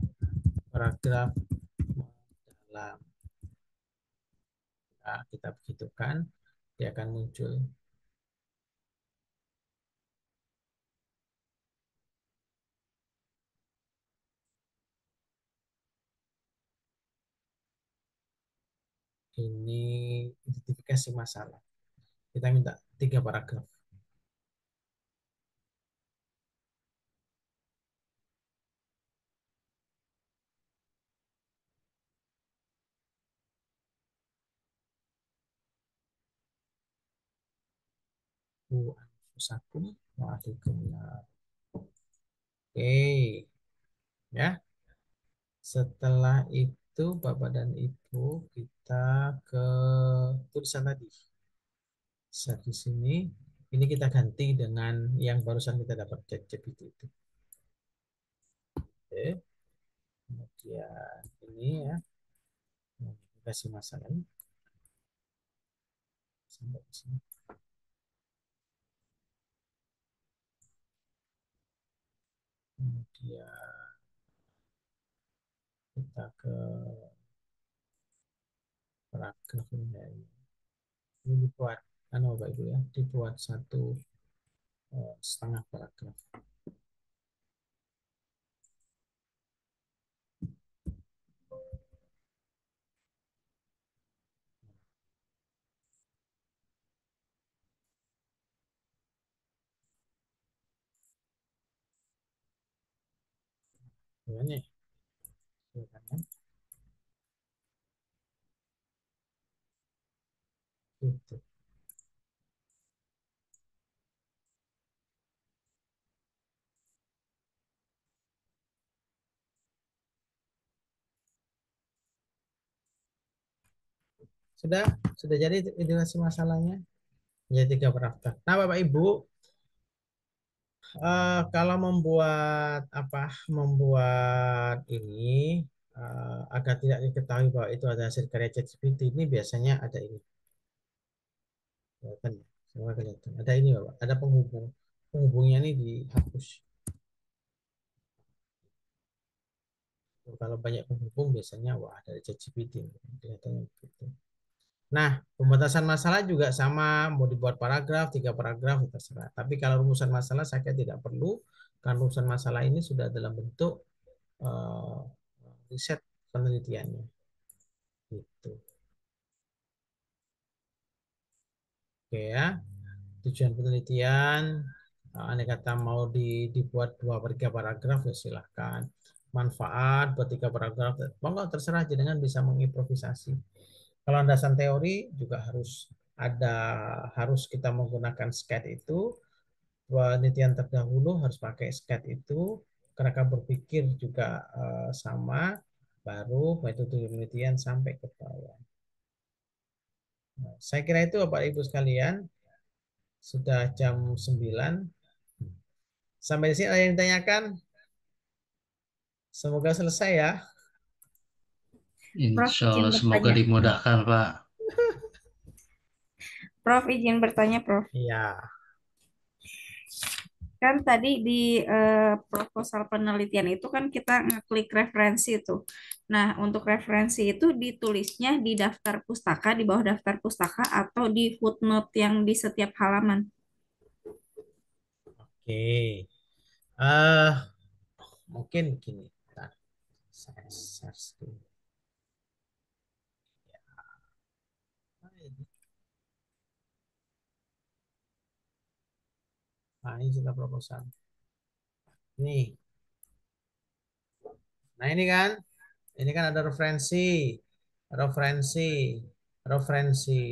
paragraf dalam. Nah, kita begitukan, dia akan muncul. Ini identifikasi masalah. Kita minta 3 paragraf. Anfusakum wa ahlikum nar. Oke, ya. Setelah itu Bapak dan Ibu kita ke tulisan tadi. Di sini ini kita ganti dengan yang barusan kita dapat ChatGPT itu. Oke. Kemudian ini ya. Kasih masalah ini. Sampai di sini. Kemudian kita ke paragraf ini. Ini dibuat Bapak Ibu ya, dibuat 1,5 paragraf. Ini itu. Sudah jadi identifikasi masalahnya. Jadi 3 paragraf. Nah, Bapak Ibu, kalau membuat ini agar tidak diketahui bahwa itu ada hasil karya ChatGPT, ini biasanya ada ini. Kelihatan ya? Semua kelihatan. Ada ini Bapak, ada penghubung. Penghubungnya ini dihapus. Kalau banyak penghubung biasanya wah dari ChatGPT kelihatannya begitu. Nah, pembatasan masalah juga sama, mau dibuat paragraf, 3 paragraf, terserah. Tapi kalau rumusan masalah saya kira tidak perlu, karena rumusan masalah ini sudah dalam bentuk riset penelitiannya. Gitu. Oke ya, tujuan penelitian, andai kata mau dibuat 2-3 paragraf ya silahkan. Manfaat buat 3 paragraf, monggo terserah, jenengan bisa mengimprovisasi. Kalau landasan teori juga harus kita menggunakan SCAD itu. Penelitian terdahulu harus pakai SCAD itu. Kerangka berpikir juga sama. Baru metode penelitian sampai ke bawah. Nah, saya kira itu Bapak Ibu sekalian. Sudah jam 9. Sampai di sini ada yang ditanyakan? Semoga selesai ya. Prof, Insya izin Allah semoga bertanya. dimudahkan, Pak. Prof, izin bertanya, Prof. Iya. Kan tadi di proposal penelitian itu kan kita ngeklik referensi tuh. Nah, untuk referensi itu ditulisnya di daftar pustaka, di bawah daftar pustaka, atau di footnote yang di setiap halaman. Oke. Mungkin gini. Bentar. Saya search dulu. Nah, ini sudah proposal. Nih. Nah, ini kan ada referensi, referensi.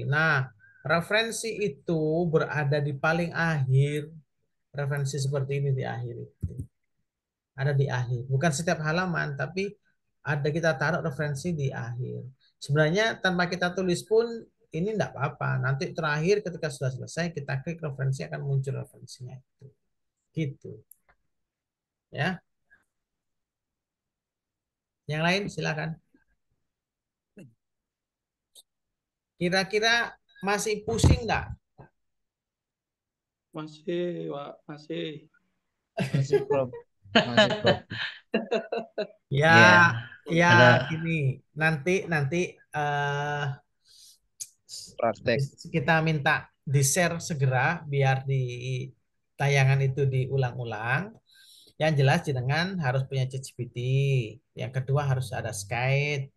Nah, referensi itu berada di paling akhir. Referensi seperti ini di akhir itu. Ada di akhir. Bukan setiap halaman, tapi ada kita taruh referensi di akhir. Sebenarnya tanpa kita tulis pun ini enggak apa-apa. Nanti terakhir ketika sudah selesai kita klik referensi akan muncul referensinya itu. Gitu. Ya. Yang lain silakan. Kira-kira masih pusing enggak? Masih, Pak, masih. Masih, Prof. Masih, Prof. Ya, Ya, ya ada gini. Nanti Praktek. kita minta di-share segera biar di tayangan itu diulang-ulang. Yang jelas jenengan harus punya ChatGPT. Yang kedua harus ada Skype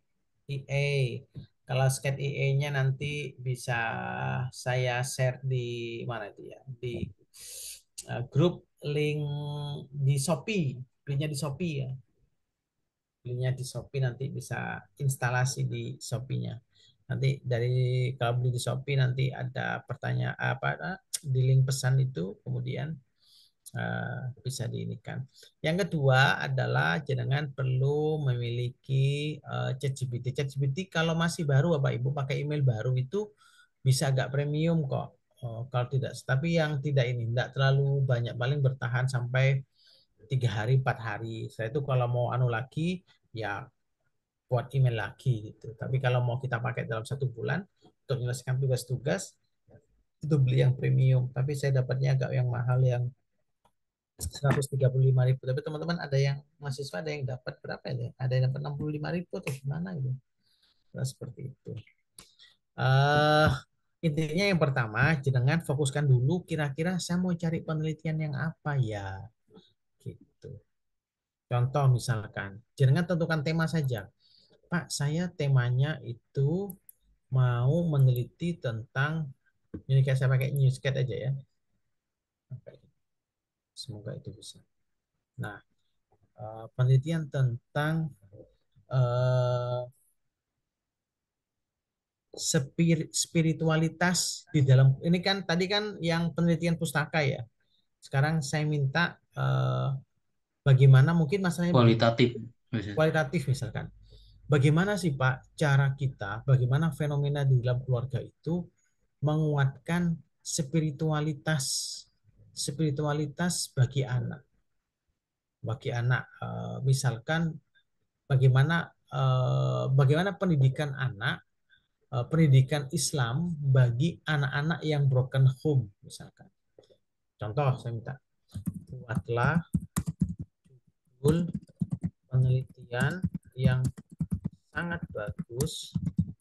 EA. Kalau Skype EA-nya nanti bisa saya share di mana itu ya? Di grup link di Shopee. Linknya di Shopee ya. Belinya di Shopee nanti bisa instalasi di Shopee-nya. Nanti kalau beli di Shopee nanti ada pertanyaan di link pesan itu kemudian bisa diinikan. Yang kedua adalah jenengan perlu memiliki ChatGPT. ChatGPT kalau masih baru Bapak Ibu pakai email baru itu bisa agak premium kok. Kalau tidak, tapi yang tidak ini tidak terlalu banyak, paling bertahan sampai 3 hari 4 hari. Saya itu kalau mau lagi ya buat email lagi gitu. Tapi kalau mau kita pakai dalam 1 bulan untuk menyelesaikan tugas-tugas itu beli yang premium. Tapi saya dapatnya agak yang mahal yang 135.000. Tapi teman-teman ada yang mahasiswa ada yang dapat berapa ya? Ada yang dapat 65.000 atau gimana gitu. Nah, seperti itu. Intinya yang pertama, jangan fokuskan dulu kira-kira saya mau cari penelitian yang apa ya. Gitu. Contoh misalkan, jangan tentukan tema saja. Pak, saya temanya itu mau meneliti tentang, ini kayak saya pakai Newscat aja ya. Semoga itu bisa. Nah, penelitian tentang spiritualitas di dalam, ini kan tadi kan yang penelitian pustaka ya. Sekarang saya minta bagaimana mungkin masalahnya kualitatif. kualitatif misalkan. Bagaimana sih Pak cara kita, bagaimana fenomena di dalam keluarga itu menguatkan spiritualitas bagi anak. Bagi anak, misalkan bagaimana pendidikan anak, pendidikan Islam bagi anak-anak yang broken home misalkan. Contoh saya minta buatlah judul penelitian yang sangat bagus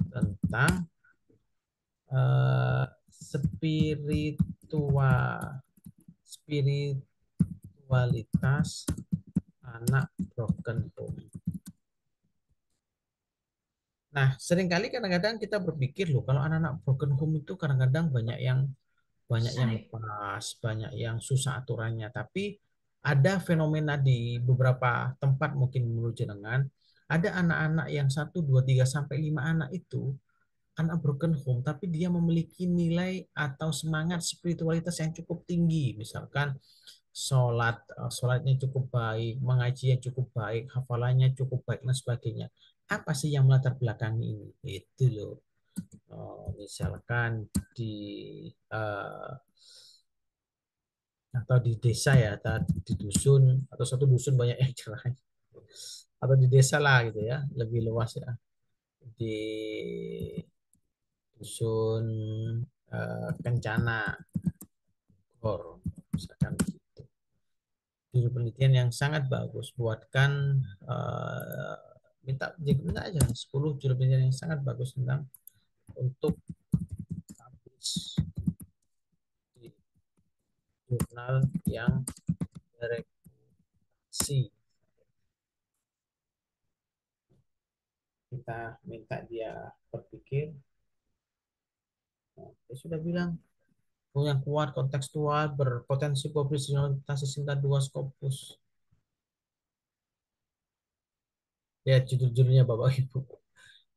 tentang spiritualitas anak broken home. Nah, seringkali kadang-kadang kita berpikir loh, kalau anak-anak broken home itu kadang-kadang banyak yang lepas, banyak yang susah aturannya. Tapi ada fenomena di beberapa tempat mungkin menurut jenengan, ada anak-anak yang 1, 2, 3, sampai 5 anak itu anak broken home, tapi dia memiliki nilai atau semangat spiritualitas yang cukup tinggi. Misalkan sholatnya cukup baik, mengajinya cukup baik, hafalannya cukup baik, dan sebagainya. Apa sih yang melatar belakangi ini? Itu loh. Misalkan atau di desa ya, atau di dusun, atau satu dusun banyak yang cerai, atau di desa lah gitu ya, lebih luas ya, di dusun Kencana, Bogor, misalkan gitu. Judul penelitian yang sangat bagus, buatkan minta aja 10 judul penelitian yang sangat bagus tentang untuk publish di jurnal yang bereputasi. Kita minta dia berpikir. Dia sudah bilang yang kuat, kontekstual, berpotensi publis, cinta 2 Scopus. Lihat judul-judulnya Bapak Ibu.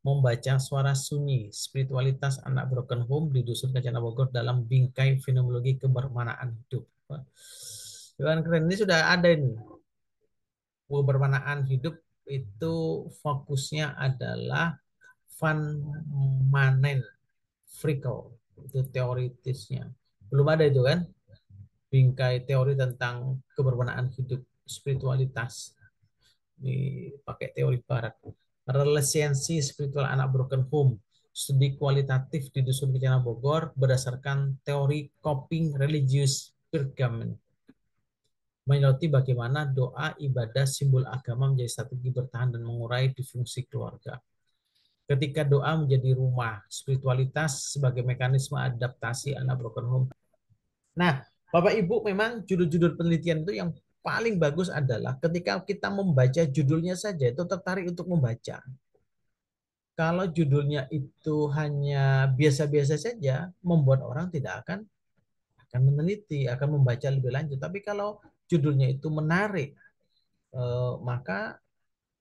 Membaca suara sunyi, spiritualitas anak broken home di Dusun Kencana Bogor dalam bingkai fenomenologi kebermanaan hidup. Keren, ini sudah ada ini. Kebermanaan hidup itu fokusnya adalah Van Manen Frickel, itu teoritisnya. Belum ada itu kan? Bingkai teori tentang kebermanaan hidup, spiritualitas. Ini pakai teori barat. Relasiensi spiritual anak broken home, studi kualitatif di Dusun Kencana Bogor berdasarkan teori coping religious Pergamen, menyoroti bagaimana doa, ibadah, simbol agama menjadi strategi bertahan dan mengurai disfungsi keluarga. Ketika doa menjadi rumah, spiritualitas sebagai mekanisme adaptasi anak broken home. Nah, Bapak Ibu, memang judul-judul penelitian itu yang paling bagus adalah ketika kita membaca judulnya saja itu tertarik untuk membaca. Kalau judulnya itu hanya biasa-biasa saja, membuat orang tidak akan meneliti, akan membaca lebih lanjut. Tapi kalau judulnya itu menarik, maka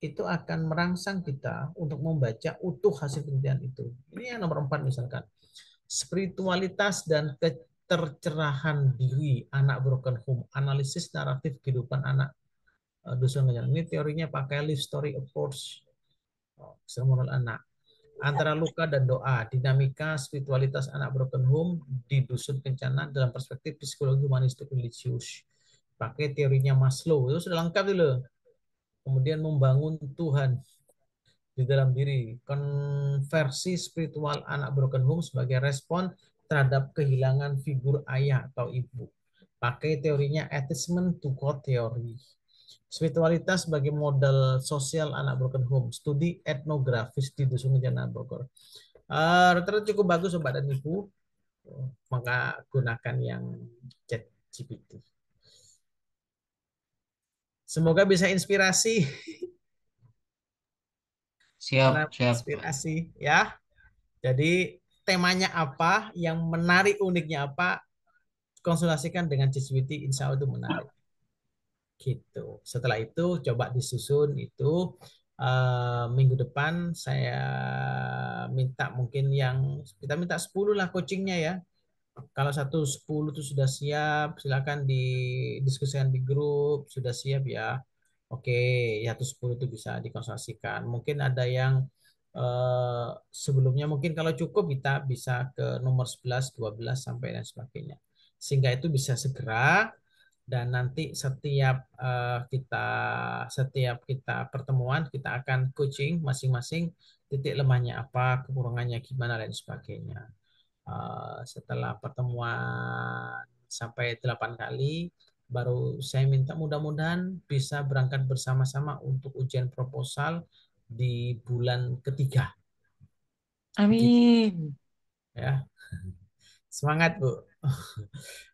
itu akan merangsang kita untuk membaca utuh hasil penelitian itu. Ini yang nomor 4 misalkan. Spiritualitas dan ketercerahan diri anak broken home, analisis naratif kehidupan anak dusun kencana. Ini teorinya pakai life story approach, moral anak. Antara luka dan doa, dinamika spiritualitas anak broken home di dusun kencana dalam perspektif psikologi humanistik religius. Pakai teorinya Maslow, itu sudah lengkap dulu. Kemudian membangun Tuhan di dalam diri, konversi spiritual anak broken home sebagai respon terhadap kehilangan figur ayah atau ibu. Pakai teorinya attachment to God theory. Spiritualitas sebagai model sosial anak broken home, studi etnografis di Dusun Kencana Bogor. Rata-rata cukup bagus Sobat dan Ibu, maka gunakan yang ChatGPT. Semoga bisa inspirasi. Siap. Inspirasi ya. Jadi temanya apa, yang menarik, uniknya apa, konsultasikan dengan ChatGPT, insya Allah itu menarik. Gitu. Setelah itu coba disusun itu. Minggu depan saya minta mungkin kita minta 10 lah coachingnya ya. Kalau 10 itu sudah siap, silakan didiskusikan di grup, sudah siap ya. Oke, ya 10 itu bisa dikonsultasikan. Mungkin ada yang sebelumnya mungkin kalau cukup kita bisa ke nomor 11, 12 sampai dan sebagainya. Sehingga itu bisa segera, dan nanti setiap kita pertemuan kita akan coaching masing-masing, titik lemahnya apa, kekurangannya gimana dan sebagainya. Setelah pertemuan sampai 8 kali, baru saya minta mudah-mudahan bisa berangkat bersama-sama untuk ujian proposal di bulan ketiga. Gitu, Amin. ya. Semangat, Bu.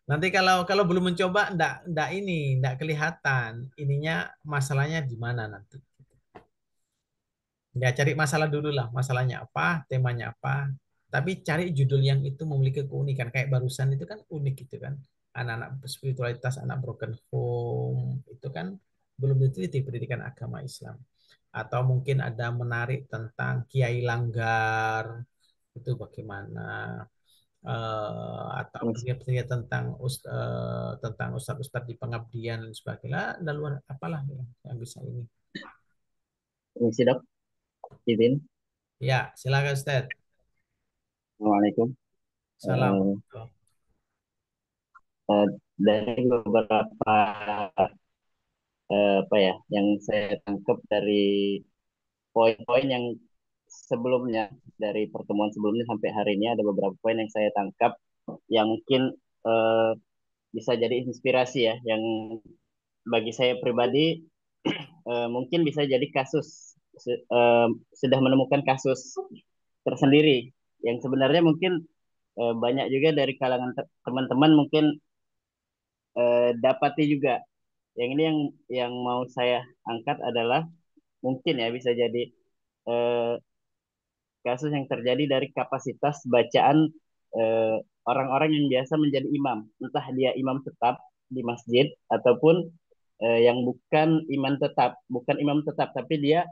Nanti kalau belum mencoba enggak kelihatan ininya masalahnya di mana nanti. Ya, cari masalah dulu lah, masalahnya apa, temanya apa. Tapi cari judul yang itu memiliki keunikan. Kayak barusan itu kan unik gitu kan. Anak-anak spiritualitas, anak broken home, itu kan belum diteliti pendidikan agama Islam. Atau mungkin ada menarik tentang Kiai Langgar, itu bagaimana. Atau penelitian tentang ustadz-ustadz di pengabdian dan sebagainya. Dan luar apalah yang bisa ini. Permisi dok, izin. Ya, silakan Ustadz. Assalamualaikum. Salam. Dari beberapa apa ya yang saya tangkap dari poin-poin yang sebelumnya, dari pertemuan sebelumnya sampai hari ini, ada beberapa poin yang saya tangkap yang mungkin eh, bisa jadi inspirasi ya, yang bagi saya pribadi mungkin bisa jadi kasus, sudah menemukan kasus tersendiri yang sebenarnya mungkin banyak juga dari kalangan teman-teman mungkin dapati juga. Yang ini yang mau saya angkat adalah mungkin ya bisa jadi eh, kasus yang terjadi dari kapasitas bacaan eh, orang-orang yang biasa menjadi imam, entah dia imam tetap di masjid ataupun yang bukan imam tetap, tapi dia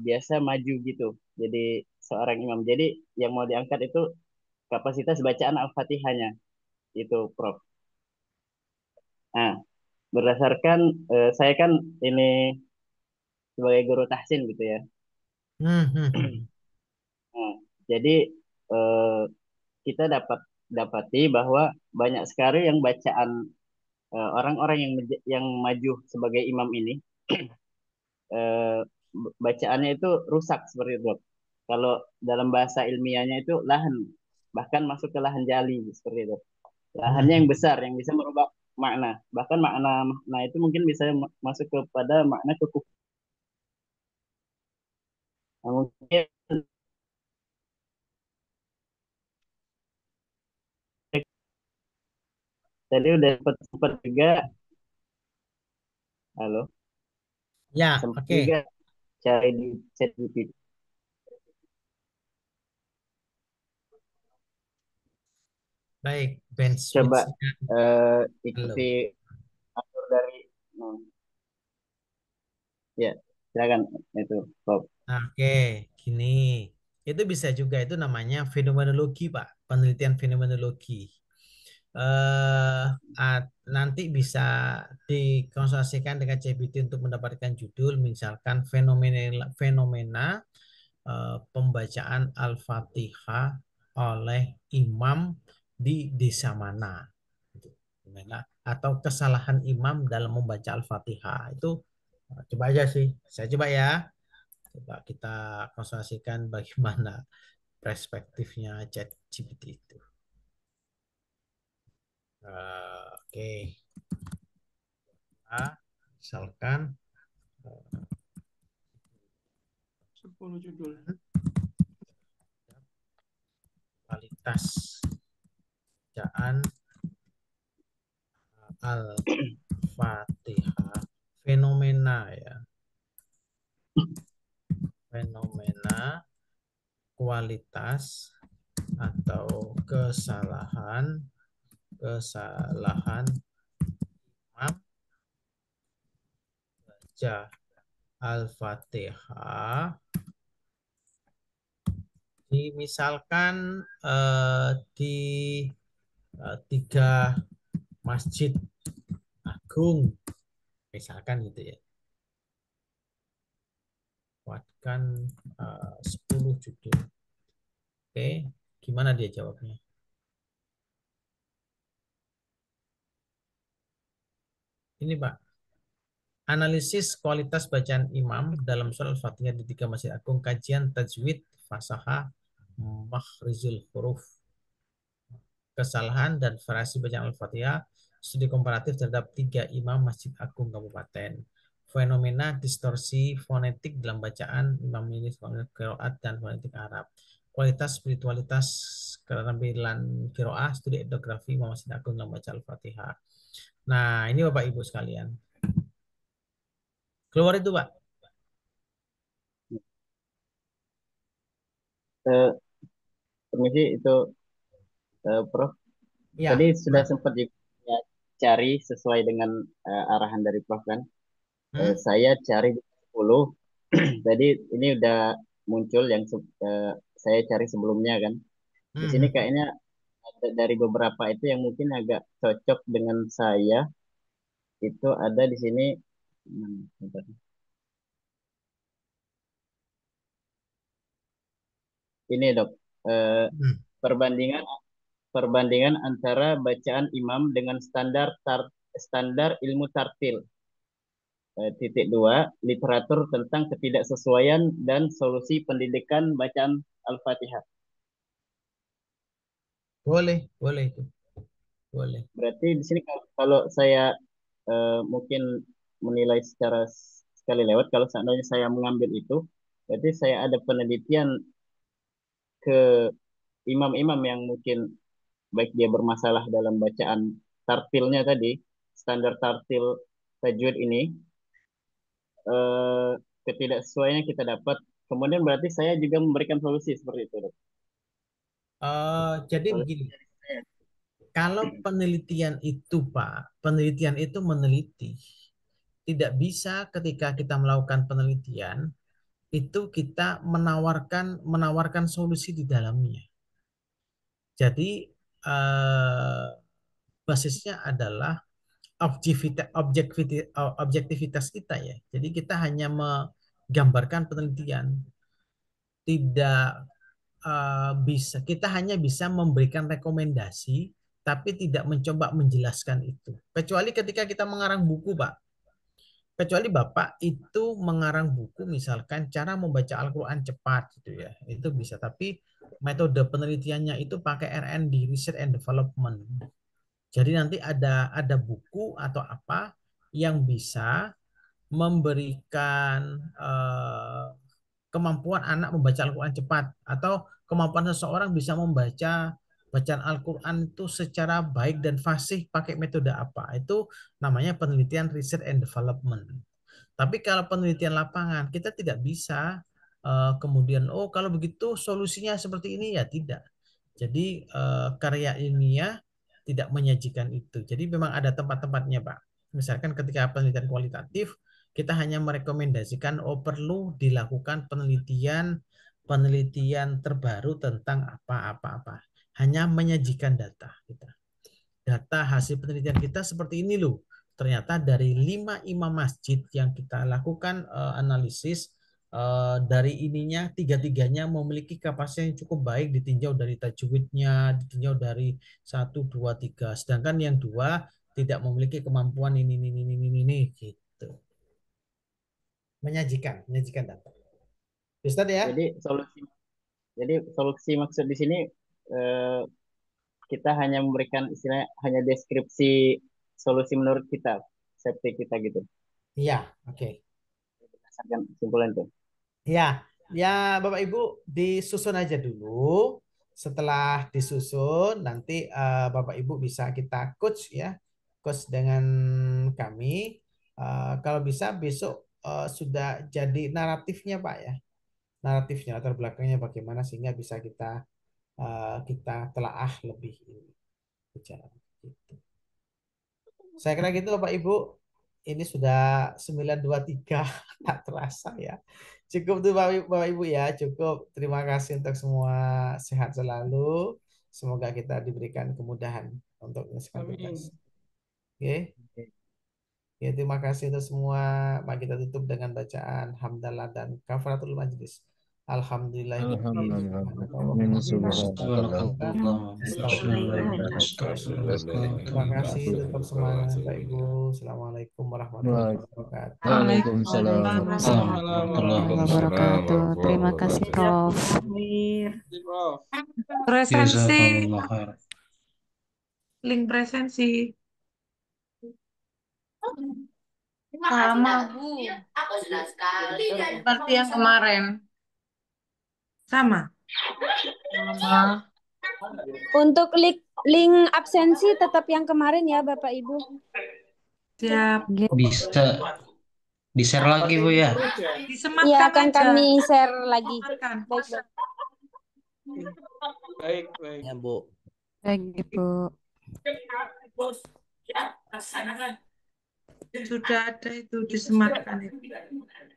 biasa maju gitu. Jadi seorang imam. Jadi yang mau diangkat itu kapasitas bacaan Al-Fatihahnya itu, Prof. Nah, berdasarkan saya kan ini sebagai guru tahsin gitu ya. Nah, jadi eh, kita dapati bahwa banyak sekali yang bacaan orang-orang yang maju sebagai imam ini eh, bacaannya itu rusak seperti itu. Kalau dalam bahasa ilmiahnya itu lahan, bahkan masuk ke lahan jali seperti itu. Lahannya yang besar yang bisa merubah makna. Bahkan makna itu mungkin bisa masuk kepada makna kekufuran. Nah, mungkin tadi udah sempat juga, halo, Ya, sempat oke. juga cari di chat GPT. Baik, Ben Coba Switch. Halo. ikuti atur dari, nah, ya silakan itu, Bob. Oke, gini. Itu bisa juga, itu namanya fenomenologi, Pak. Penelitian fenomenologi. eh Nanti bisa dikonsultasikan dengan ChatGPT untuk mendapatkan judul, misalkan fenomena fenomena pembacaan Al-Fatihah oleh imam di desa mana. Gitu. Atau kesalahan imam dalam membaca Al-Fatihah. Itu coba aja sih. Saya coba ya. Coba kita konsultasikan bagaimana perspektifnya ChatGPT itu. Oke. Misalkan 10 judul. kualitas bacaan Al-Fatihah, fenomena ya. Fenomena, kualitas atau kesalahan imam baca Al-Fatihah misalkan di 3 masjid agung misalkan gitu ya. Buatkan 10 judul. Oke, gimana dia jawabnya? Ini Pak, analisis kualitas bacaan imam dalam surah Al-Fatihah di 3 masjid agung, kajian tajwid, fasahah, makhrizul huruf, kesalahan dan variasi bacaan Al-Fatihah, studi komparatif terhadap 3 imam Masjid Agung Kabupaten. fenomena distorsi fonetik dalam bacaan Imam ini qiraat dan fonetik Arab. Kualitas spiritualitas keterampilan qiraah, studi etnografi Muhammad Masjid Agung dalam baca Al-Fatihah. Nah, ini Bapak Ibu sekalian. Keluar itu, Pak. Eh, Permisi itu Prof. Ya, Tadi sudah Pak. sempat juga ya, cari sesuai dengan arahan dari Prof kan. Hmm? Saya cari di 10. Jadi ini udah muncul yang saya cari sebelumnya kan. Di Hmm, sini hmm. kayaknya dari beberapa itu yang mungkin agak cocok dengan saya itu ada di sini. Bentar. Ini dok, eh, Hmm. perbandingan perbandingan antara bacaan imam dengan standar ilmu tartil. Titik dua, literatur tentang ketidaksesuaian dan solusi pendidikan bacaan Al-Fatihah. Boleh itu. Boleh. Berarti di sini kalau saya mungkin menilai secara sekali lewat, kalau seandainya saya mengambil itu, berarti saya ada penelitian ke imam-imam yang mungkin baik dia bermasalah dalam bacaan tartilnya tadi, standar tartil tajwid ini, eh, ketidaksesuaiannya kita dapat. Kemudian berarti saya juga memberikan solusi seperti itu, Dok. Jadi Solusi begini, dari saya. kalau penelitian itu, Pak, penelitian itu meneliti. Tidak bisa ketika kita melakukan penelitian, itu kita menawarkan solusi di dalamnya. Jadi eh, basisnya adalah objektivitas kita ya. Jadi kita hanya menggambarkan penelitian, tidak kita hanya bisa memberikan rekomendasi, tapi tidak mencoba menjelaskan itu. Kecuali ketika kita mengarang buku, Pak. Kecuali Bapak itu mengarang buku, misalkan cara membaca Al-Quran cepat gitu ya, itu bisa. Tapi metode penelitiannya itu pakai R&D, Research and Development. Jadi nanti ada buku atau apa yang bisa memberikan kemampuan anak membaca Al-Quran cepat, atau kemampuan seseorang bisa membaca bacaan Al-Quran itu secara baik dan fasih pakai metode apa. Itu namanya penelitian Research and Development. Tapi kalau penelitian lapangan, kita tidak bisa kemudian, oh kalau begitu solusinya seperti ini, ya tidak. Jadi karya ilmiah tidak menyajikan itu. Jadi memang ada tempat-tempatnya, Pak. Misalkan ketika penelitian kualitatif, kita hanya merekomendasikan, oh perlu dilakukan penelitian penelitian terbaru tentang apa-apa-apa. Hanya menyajikan data kita. Data hasil penelitian kita seperti ini loh. Ternyata dari 5 imam masjid yang kita lakukan analisis, dari ininya tiga-tiganya memiliki kapasitas yang cukup baik, ditinjau dari tajwidnya, ditinjau dari 1, 2, 3. Sedangkan yang 2 tidak memiliki kemampuan ini gitu. Menyajikan data. Ustaz ya? Jadi solusi maksud di sini eh, kita hanya memberikan istilahnya hanya deskripsi solusi menurut kita, safety kita gitu. Iya, oke. Berdasarkan kesimpulan itu. Ya, ya Bapak Ibu disusun aja dulu. Setelah disusun, nanti Bapak Ibu bisa kita coach ya, coach dengan kami. Kalau bisa besok sudah jadi naratifnya Pak ya, naratifnya latar belakangnya bagaimana sehingga bisa kita telaah lebih bicara. Gitu. Saya kira gitu Bapak Ibu. Ini sudah 9:23, tak terasa ya. Cukup tuh Bapak Ibu ya, cukup. Terima kasih untuk semua, sehat selalu. Semoga kita diberikan kemudahan untuk menyelesaikan tugas. Oke. Ya, terima kasih untuk semua. Mari kita tutup dengan bacaan hamdalah dan kafaratul majlis. Alhamdulillahirabbil Terima kasih untuk semuanya Bapak Ibu. Assalamualaikum warahmatullahi wabarakatuh. Waalaikumsalam warahmatullahi wabarakatuh. Terima kasih, Prof. Presensi, Jazakallah khair. link presensi. Sama, Bu. Seperti yang kemarin. Sama. Sama. Untuk link absensi tetap yang kemarin ya Bapak Ibu. Siap. Bisa di-share lagi Bu ya. Iya Disematkan akan aja. kami share lagi. Disematkan. Baik. Baik. Ya Bu. Baik, Ibu. Sudah ada itu disematkan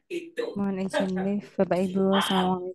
itu. Mohon izin, Bapak Ibu. Assalamualaikum.